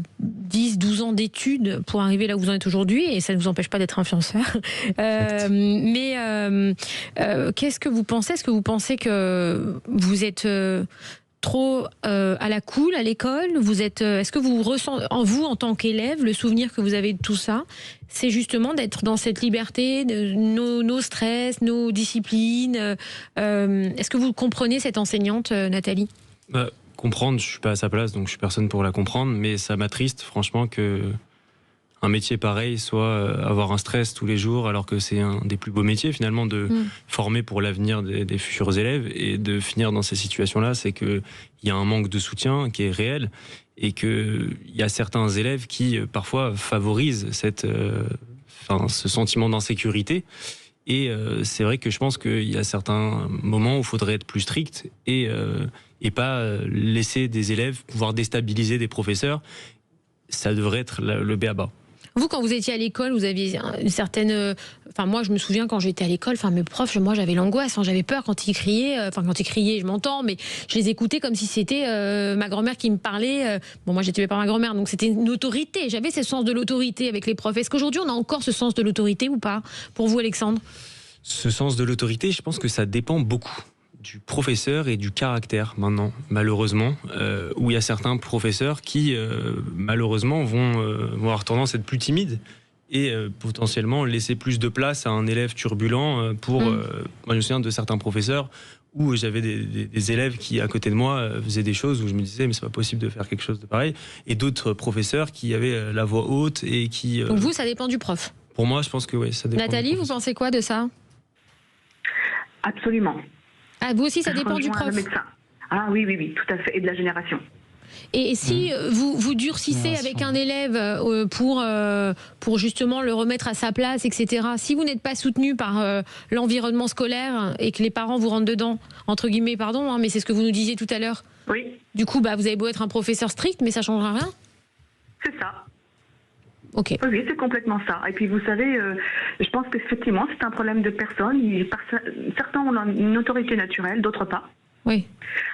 10-12 ans d'études pour arriver là où vous en êtes aujourd'hui, et ça ne vous empêche pas d'être influenceur. Mais qu'est-ce que vous pensez ? Est-ce que vous pensez que vous êtes trop à la cool à l'école ? Est-ce que vous ressentez, en tant qu'élève, le souvenir que vous avez de tout ça, c'est justement d'être dans cette liberté, de nos stress, nos disciplines. Est-ce que vous comprenez cette enseignante, Nathalie ? Comprendre, je suis pas à sa place, donc je suis personne pour la comprendre, mais ça m'attriste franchement que un métier pareil soit avoir un stress tous les jours, alors que c'est un des plus beaux métiers finalement de former pour l'avenir des futurs élèves, et de finir dans ces situations-là, c'est qu'il y a un manque de soutien qui est réel, et qu'il y a certains élèves qui parfois favorisent ce sentiment d'insécurité. Et c'est vrai que je pense qu'il y a certains moments où il faudrait être plus strict et pas laisser des élèves pouvoir déstabiliser des professeurs. Ça devrait être le b.a.-ba. Vous, quand vous étiez à l'école, vous aviez une certaine... moi, je me souviens quand j'étais à l'école, mes profs, moi, j'avais l'angoisse, j'avais peur quand ils criaient. Quand ils criaient, je m'entends, mais je les écoutais comme si c'était ma grand-mère qui me parlait. Moi, j'étais pas ma grand-mère, donc c'était une autorité. J'avais ce sens de l'autorité avec les profs. Est-ce qu'aujourd'hui, on a encore ce sens de l'autorité ou pas, pour vous, Alexandre ? Ce sens de l'autorité, je pense que ça dépend beaucoup du professeur et du caractère maintenant, malheureusement, où il y a certains professeurs qui, malheureusement, vont avoir tendance à être plus timides et potentiellement laisser plus de place à un élève turbulent pour... moi, je me souviens de certains professeurs où j'avais des élèves qui, à côté de moi, faisaient des choses où je me disais mais c'est pas possible de faire quelque chose de pareil, et d'autres professeurs qui avaient la voix haute et qui... Donc vous, ça dépend du prof ? Pour moi, je pense que oui, ça dépend. Nathalie, vous pensez quoi de ça ? Absolument. Ah, vous aussi, ça dépend du prof. Ah oui, tout à fait, et de la génération. Et si vous durcissez avec un élève pour justement le remettre à sa place, etc., si vous n'êtes pas soutenu par l'environnement scolaire et que les parents vous rentrent dedans, entre guillemets, pardon, mais c'est ce que vous nous disiez tout à l'heure. Oui. Du coup, vous avez beau être un professeur strict, mais ça ne changera rien. C'est ça. Ok. Oui, c'est complètement ça. Et puis vous savez, je pense qu'effectivement, c'est un problème de personnes. Certains ont une autorité naturelle, d'autres pas. Oui.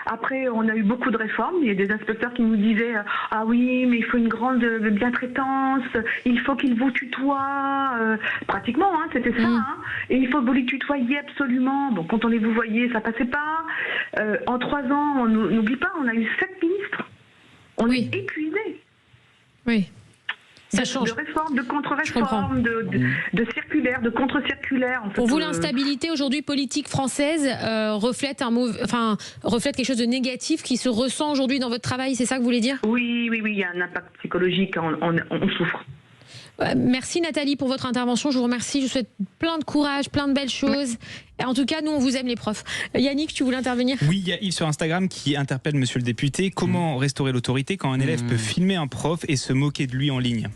Après, on a eu beaucoup de réformes. Il y a des inspecteurs qui nous disaient « Ah oui, mais il faut une grande bientraitance, il faut qu'ils vous tutoient. » Pratiquement, c'était ça. Et il faut vous les tutoyer absolument. Bon, quand on les vous voyait, ça passait pas. En 3 ans, on n'oublie pas, on a eu 7 ministres. On est épuisés. Oui. Ça change. De réforme, de contre-réforme, de circulaire, de contre-circulaire. En fait, pour vous, l'instabilité aujourd'hui politique française reflète quelque chose de négatif qui se ressent aujourd'hui dans votre travail, c'est ça que vous voulez dire ? Oui, il y a un impact psychologique, on souffre. Merci Nathalie pour votre intervention, je vous remercie, je vous souhaite plein de courage, plein de belles choses. En tout cas, nous on vous aime les profs. Yannick, tu voulais intervenir ? Oui, il y a Yves sur Instagram qui interpelle monsieur le député. Comment restaurer l'autorité quand un élève peut filmer un prof et se moquer de lui en ligne ?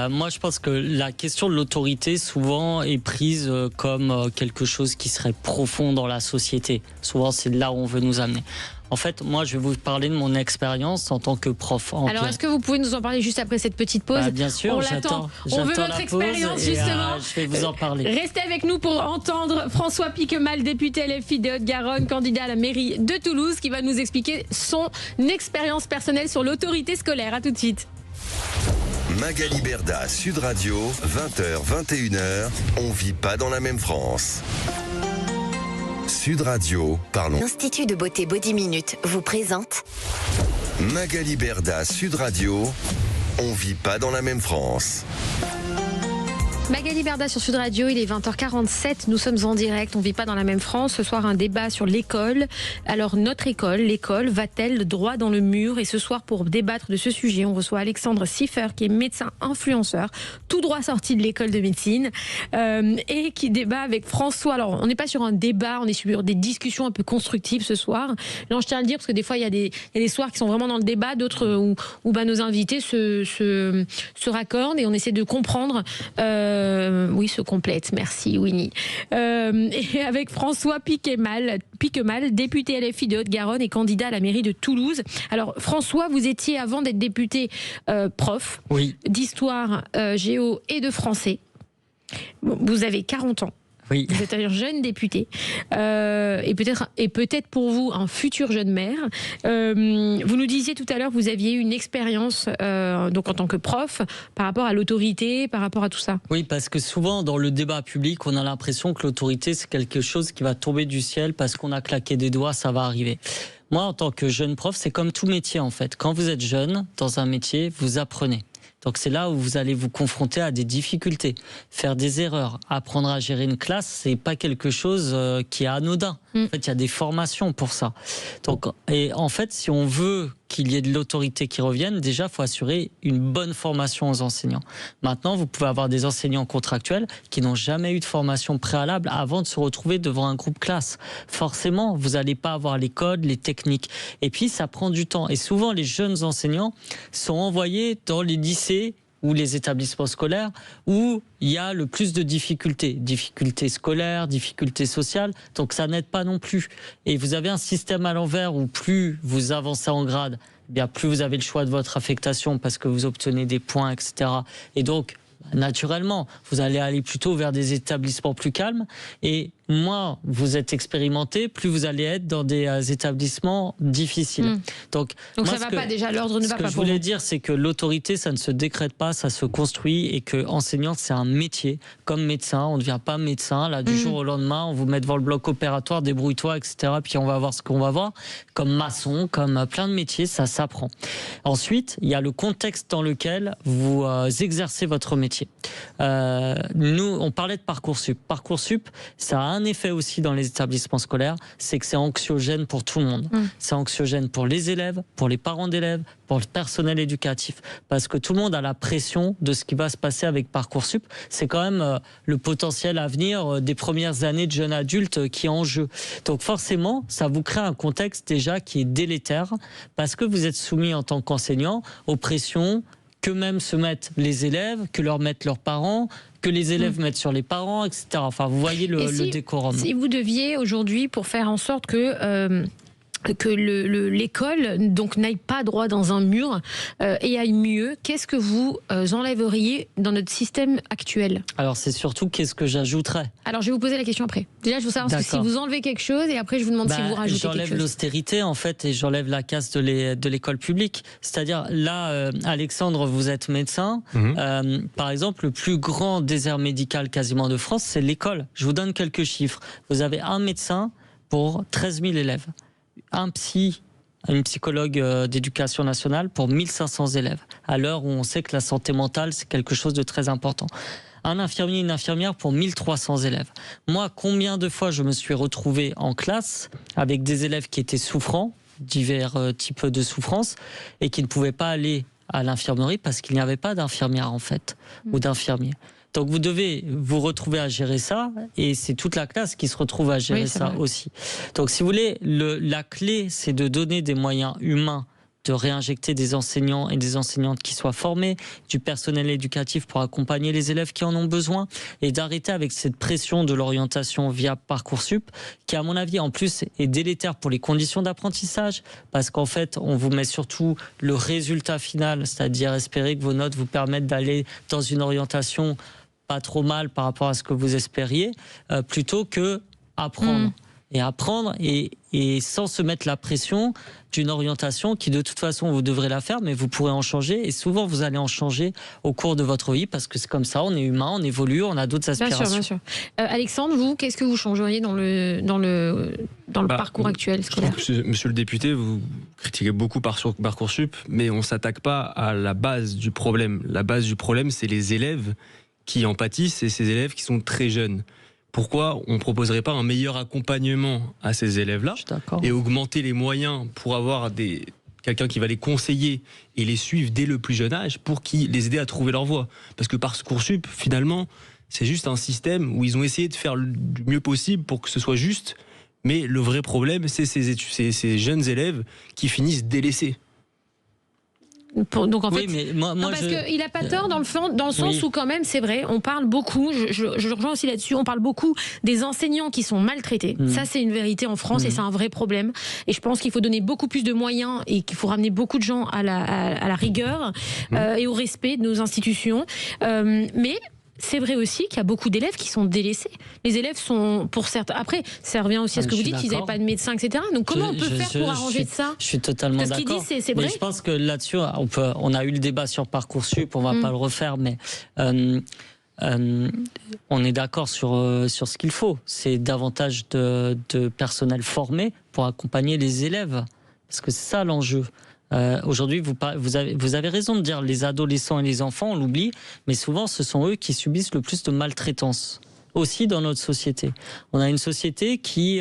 Moi, je pense que la question de l'autorité, souvent, est prise comme quelque chose qui serait profond dans la société. Souvent, c'est là où on veut nous amener. En fait, moi, je vais vous parler de mon expérience en tant que prof. Alors, est-ce que vous pouvez nous en parler juste après cette petite pause ? Bien sûr, on l'attend. On veut votre expérience, justement. Je vais vous en parler. Restez avec nous pour entendre François Piquemal, député LFI de Haute-Garonne, candidat à la mairie de Toulouse, qui va nous expliquer son expérience personnelle sur l'autorité scolaire. À tout de suite. Magali Berda, Sud Radio, 20h, 21h, on vit pas dans la même France. Sud Radio, parlons. L'Institut de beauté Body Minute vous présente Magali Berda, Sud Radio, on vit pas dans la même France. Magali Berda sur Sud Radio, il est 20h47, nous sommes en direct, on ne vit pas dans la même France. Ce soir, un débat sur l'école. Alors, notre école, l'école, va-t-elle droit dans le mur? Et ce soir, pour débattre de ce sujet, on reçoit Alexandre Siffer, qui est médecin influenceur, tout droit sorti de l'école de médecine, et qui débat avec François. Alors, on n'est pas sur un débat, on est sur des discussions un peu constructives ce soir. Non, je tiens à le dire, parce que des fois, il y a des soirs qui sont vraiment dans le débat, d'autres où nos invités se raccordent et on essaie de comprendre... oui, se complète. Merci, Winnie. Et avec François Piquemal, député LFI de Haute-Garonne et candidat à la mairie de Toulouse. Alors, François, vous étiez, avant d'être député, prof d'histoire, géo et de français. Vous avez 40 ans. Oui. Vous êtes un jeune député et peut-être pour vous un futur jeune maire. Vous nous disiez tout à l'heure que vous aviez eu une expérience donc en tant que prof par rapport à l'autorité, par rapport à tout ça. Oui, parce que souvent dans le débat public, on a l'impression que l'autorité c'est quelque chose qui va tomber du ciel parce qu'on a claqué des doigts, ça va arriver. Moi, en tant que jeune prof, c'est comme tout métier en fait. Quand vous êtes jeune dans un métier, vous apprenez. Donc c'est là où vous allez vous confronter à des difficultés, faire des erreurs, apprendre à gérer une classe, c'est pas quelque chose qui est anodin. En fait, il y a des formations pour ça. Donc, et en fait, si on veut qu'il y ait de l'autorité qui revienne, déjà, il faut assurer une bonne formation aux enseignants. Maintenant, vous pouvez avoir des enseignants contractuels qui n'ont jamais eu de formation préalable avant de se retrouver devant un groupe classe. Forcément, vous n'allez pas avoir les codes, les techniques. Et puis, ça prend du temps. Et souvent, les jeunes enseignants sont envoyés dans les lycées ou les établissements scolaires où il y a le plus de difficultés. Difficultés scolaires, difficultés sociales, donc ça n'aide pas non plus. Et vous avez un système à l'envers où plus vous avancez en grade, eh bien plus vous avez le choix de votre affectation parce que vous obtenez des points, etc. Et donc, naturellement, vous allez aller plutôt vers des établissements plus calmes et moins vous êtes expérimenté, plus vous allez être dans des établissements difficiles. Donc ça va pas déjà, l'ordre ne va pas pour vous. Ce que je voulais dire, c'est que l'autorité, ça ne se décrète pas, ça se construit et que enseignant, c'est un métier. Comme médecin, on ne devient pas médecin, là, du jour au lendemain, on vous met devant le bloc opératoire, débrouille-toi, etc. Puis on va voir ce qu'on va voir. Comme maçon, comme plein de métiers, ça s'apprend. Ensuite, il y a le contexte dans lequel vous exercez votre métier. Nous, on parlait de Parcoursup. Parcoursup, ça a un effet aussi dans les établissements scolaires, c'est que c'est anxiogène pour tout le monde. C'est anxiogène pour les élèves, pour les parents d'élèves, pour le personnel éducatif, parce que tout le monde a la pression de ce qui va se passer avec Parcoursup. C'est quand même le potentiel avenir des premières années de jeunes adultes qui est en jeu. Donc forcément, ça vous crée un contexte déjà qui est délétère, parce que vous êtes soumis en tant qu'enseignant aux pressions que même se mettent les élèves, que leur mettent leurs parents, que les élèves mettent sur les parents, etc. Enfin, vous voyez le décorum. Si vous deviez aujourd'hui, pour faire en sorte que l'école donc n'aille pas droit dans un mur et aille mieux, qu'est-ce que vous enlèveriez dans notre système actuel? Alors c'est surtout qu'est-ce que j'ajouterais. Alors je vais vous poser la question après. Déjà je veux savoir si vous enlevez quelque chose et après je vous demande si vous rajoutez quelque chose. J'enlève l'austérité en fait et j'enlève la casse de l'école publique. C'est-à-dire là, Alexandre, vous êtes médecin. Par exemple, le plus grand désert médical quasiment de France, c'est l'école. Je vous donne quelques chiffres. Vous avez un médecin pour 13 000 élèves. Une psychologue d'éducation nationale pour 1500 élèves, à l'heure où on sait que la santé mentale, c'est quelque chose de très important. Un infirmier, une infirmière pour 1300 élèves. Moi, combien de fois je me suis retrouvé en classe avec des élèves qui étaient souffrants, divers types de souffrances, et qui ne pouvaient pas aller à l'infirmerie parce qu'il n'y avait pas d'infirmière, en fait, ou d'infirmier. Donc vous devez vous retrouver à gérer ça et c'est toute la classe qui se retrouve à gérer ça aussi. Donc si vous voulez, la clé c'est de donner des moyens humains, de réinjecter des enseignants et des enseignantes qui soient formés, du personnel éducatif pour accompagner les élèves qui en ont besoin et d'arrêter avec cette pression de l'orientation via Parcoursup qui à mon avis en plus est délétère pour les conditions d'apprentissage parce qu'en fait on vous met surtout le résultat final, c'est-à-dire espérer que vos notes vous permettent d'aller dans une orientation pas trop mal par rapport à ce que vous espériez, plutôt que apprendre. Et apprendre et sans se mettre la pression d'une orientation qui de toute façon vous devrez la faire mais vous pourrez en changer et souvent vous allez en changer au cours de votre vie parce que c'est comme ça, on est humain, on évolue, on a d'autres aspirations. Bien sûr, bien sûr. Alexandre, vous, qu'est-ce que vous changeriez dans le parcours actuel scolaire? Monsieur le député, vous critiquez beaucoup Parcoursup mais on ne s'attaque pas à la base du problème. La base du problème c'est les élèves qui en pâtissent, c'est ces élèves qui sont très jeunes. Pourquoi on ne proposerait pas un meilleur accompagnement à ces élèves-là et augmenter les moyens pour avoir quelqu'un qui va les conseiller et les suivre dès le plus jeune âge pour les aider à trouver leur voie. Parce que Parcoursup, finalement, c'est juste un système où ils ont essayé de faire du mieux possible pour que ce soit juste, mais le vrai problème, c'est ces jeunes élèves qui finissent délaissés. Donc en oui, fait, mais moi, parce qu'il n'a pas tort dans le sens où quand même c'est vrai, on parle beaucoup, je le rejoins aussi là-dessus, on parle beaucoup des enseignants qui sont maltraités. Ça c'est une vérité en France et c'est un vrai problème. Et je pense qu'il faut donner beaucoup plus de moyens et qu'il faut ramener beaucoup de gens à la rigueur et au respect de nos institutions. Mais c'est vrai aussi qu'il y a beaucoup d'élèves qui sont délaissés. Les élèves sont, pour certains... Après, ça revient aussi à ce que vous dites, qu'ils n'avaient pas de médecin, etc. Donc comment on peut faire pour arranger ça ? Je suis totalement d'accord. Parce qu'il dit, c'est vrai. Mais je pense que là-dessus, on a eu le débat sur Parcoursup, on ne va pas le refaire, mais... on est d'accord sur ce qu'il faut. C'est davantage de personnel formé pour accompagner les élèves. Parce que c'est ça l'enjeu. Aujourd'hui, vous avez raison de dire les adolescents et les enfants, on l'oublie, mais souvent ce sont eux qui subissent le plus de maltraitance, aussi dans notre société. On a une société qui,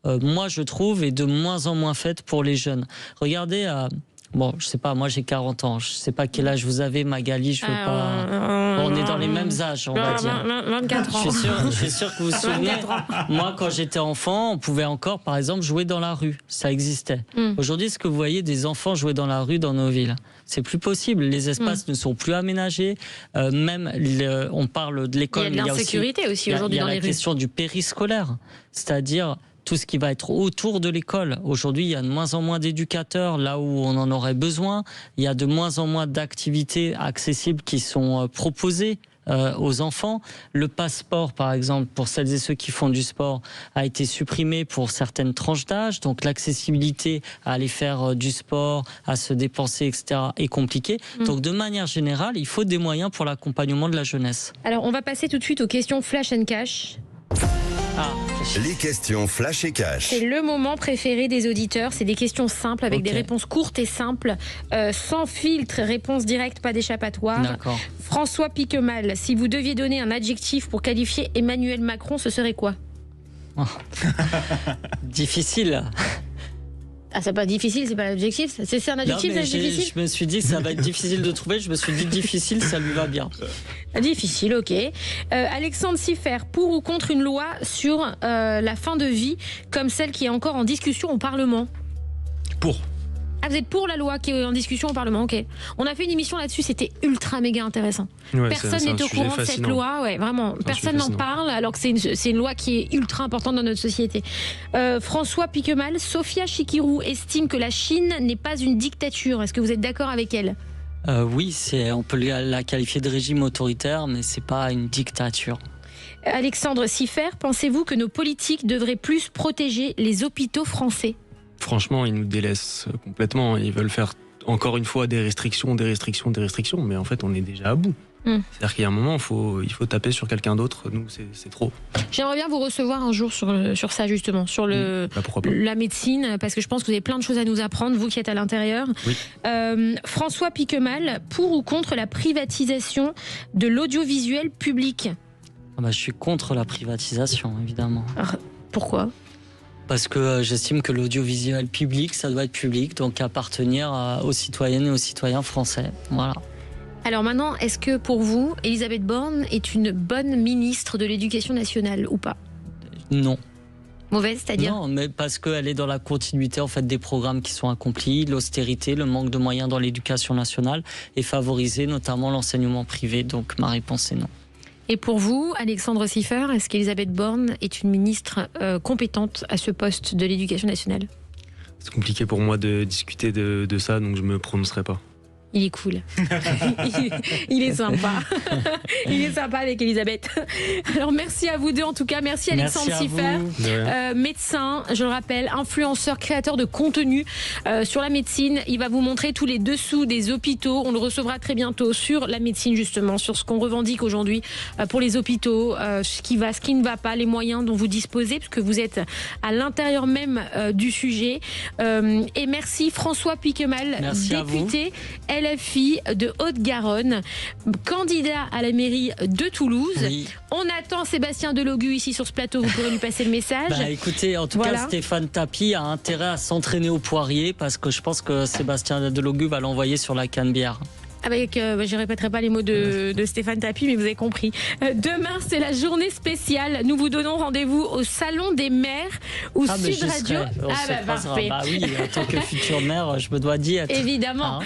moi je trouve, est de moins en moins faite pour les jeunes. Regardez... Bon, je sais pas, moi j'ai 40 ans, je sais pas quel âge vous avez, Magali, je veux pas... on est dans les mêmes âges, on va dire. 24 ans. Je suis sûr que vous vous souvenez, moi quand j'étais enfant, on pouvait encore, par exemple, jouer dans la rue, ça existait. Aujourd'hui, est-ce que vous voyez des enfants jouer dans la rue dans nos villes ? C'est plus possible, les espaces ne sont plus aménagés, même on parle de l'école, il y a de l'insécurité aussi aujourd'hui dans les rues. Il y a la question du périscolaire, c'est-à-dire... tout ce qui va être autour de l'école. Aujourd'hui, il y a de moins en moins d'éducateurs là où on en aurait besoin. Il y a de moins en moins d'activités accessibles qui sont proposées aux enfants. Le passeport, par exemple, pour celles et ceux qui font du sport, a été supprimé pour certaines tranches d'âge. Donc l'accessibilité à aller faire du sport, à se dépenser, etc. est compliquée. Donc de manière générale, il faut des moyens pour l'accompagnement de la jeunesse. Alors on va passer tout de suite aux questions Flash and Cash. Les questions Flash et Cash. C'est le moment préféré des auditeurs. C'est des questions simples avec des réponses courtes et simples, sans filtre, réponse directe, pas d'échappatoire. D'accord. François Piquemal, si vous deviez donner un adjectif pour qualifier Emmanuel Macron, ce serait quoi ? Difficile. Ah, c'est pas difficile, c'est pas l'objectif. C'est un adjectif, c'est difficile. Je me suis dit que ça va être difficile de trouver. Je me suis dit difficile, ça lui va bien. Difficile, ok. Alexandre Siffer, pour ou contre une loi sur la fin de vie, comme celle qui est encore en discussion au Parlement ? Pour. Ah, vous êtes pour la loi qui est en discussion au Parlement, ok. On a fait une émission là-dessus, c'était ultra méga intéressant. Ouais, personne n'est au courant de cette loi, ouais, vraiment. Personne n'en parle, alors que c'est une loi qui est ultra importante dans notre société. François Piquemal, Sophia Chikirou estime que la Chine n'est pas une dictature. Est-ce que vous êtes d'accord avec elle ? Oui, on peut la qualifier de régime autoritaire, mais c'est pas une dictature. Alexandre Siffer, pensez-vous que nos politiques devraient plus protéger les hôpitaux français ? Franchement, ils nous délaissent complètement. Ils veulent faire encore une fois des restrictions, mais en fait, on est déjà à bout. C'est-à-dire qu'il y a un moment, il faut taper sur quelqu'un d'autre. Nous, c'est trop. J'aimerais bien vous recevoir un jour sur ça, justement, sur la médecine, parce que je pense que vous avez plein de choses à nous apprendre, vous qui êtes à l'intérieur. Oui. François Piquemal, pour ou contre la privatisation de l'audiovisuel public ? Je suis contre la privatisation, évidemment. Alors, pourquoi ? Parce que j'estime que l'audiovisuel public, ça doit être public, donc appartenir aux citoyennes et aux citoyens français. Voilà. Alors maintenant, est-ce que pour vous, Elisabeth Borne est une bonne ministre de l'Éducation nationale ou pas ? Non. Mauvaise, c'est-à-dire ? Non, mais parce qu'elle est dans la continuité en fait, des programmes qui sont accomplis, l'austérité, le manque de moyens dans l'éducation nationale et favoriser notamment l'enseignement privé. Donc ma réponse est non. Et pour vous, Alexandre Siffer, est-ce qu'Elisabeth Borne est une ministre compétente à ce poste de l'Éducation nationale ? C'est compliqué pour moi de discuter de ça, donc je ne me prononcerai pas. Il est cool. il est sympa. Il est sympa avec Elisabeth. Alors merci à vous deux en tout cas. Merci Alexandre Siffer, médecin, je le rappelle, influenceur, créateur de contenu sur la médecine. Il va vous montrer tous les dessous des hôpitaux. On le recevra très bientôt sur la médecine justement, sur ce qu'on revendique aujourd'hui pour les hôpitaux, ce qui va, ce qui ne va pas, les moyens dont vous disposez, parce que vous êtes à l'intérieur même du sujet. Et merci François Piquemal, député LFI de Haute-Garonne, candidat à la mairie de Toulouse. Oui. On attend Sébastien Delogu ici sur ce plateau, vous pourrez lui passer le message. Écoutez, en tout cas, Stéphane Tapie a intérêt à s'entraîner au poirier parce que je pense que Sébastien Delogu va l'envoyer sur la Canebière. Je répéterai pas les mots de Stéphane Tapie, mais vous avez compris. Demain, c'est la journée spéciale. Nous vous donnons rendez-vous au Salon des maires où Sud Radio. Parfait. Oui, en tant que futur maire, je me dois d'y être. Évidemment.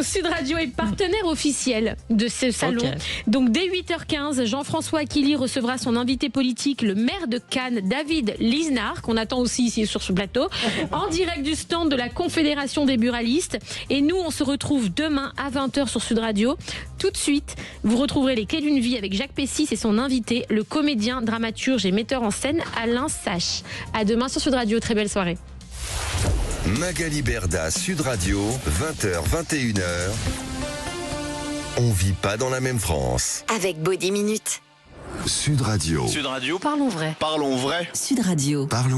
Sud Radio est partenaire officiel de ce salon. Okay. Donc dès 8h15, Jean-François Aquili recevra son invité politique, le maire de Cannes, David Lisnard, qu'on attend aussi ici sur ce plateau, en direct du stand de la Confédération des buralistes. Et nous, on se retrouve demain à 20h sur Sud Radio. Tout de suite, vous retrouverez les clés d'une vie avec Jacques Pessis et son invité, le comédien, dramaturge et metteur en scène Alain Sache. À demain sur Sud Radio. Très belle soirée. Magali Berda, Sud Radio, 20h, 21h. On vit pas dans la même France. Avec Body Minute. Sud Radio. Sud Radio. Parlons vrai. Parlons vrai. Sud Radio. Parlons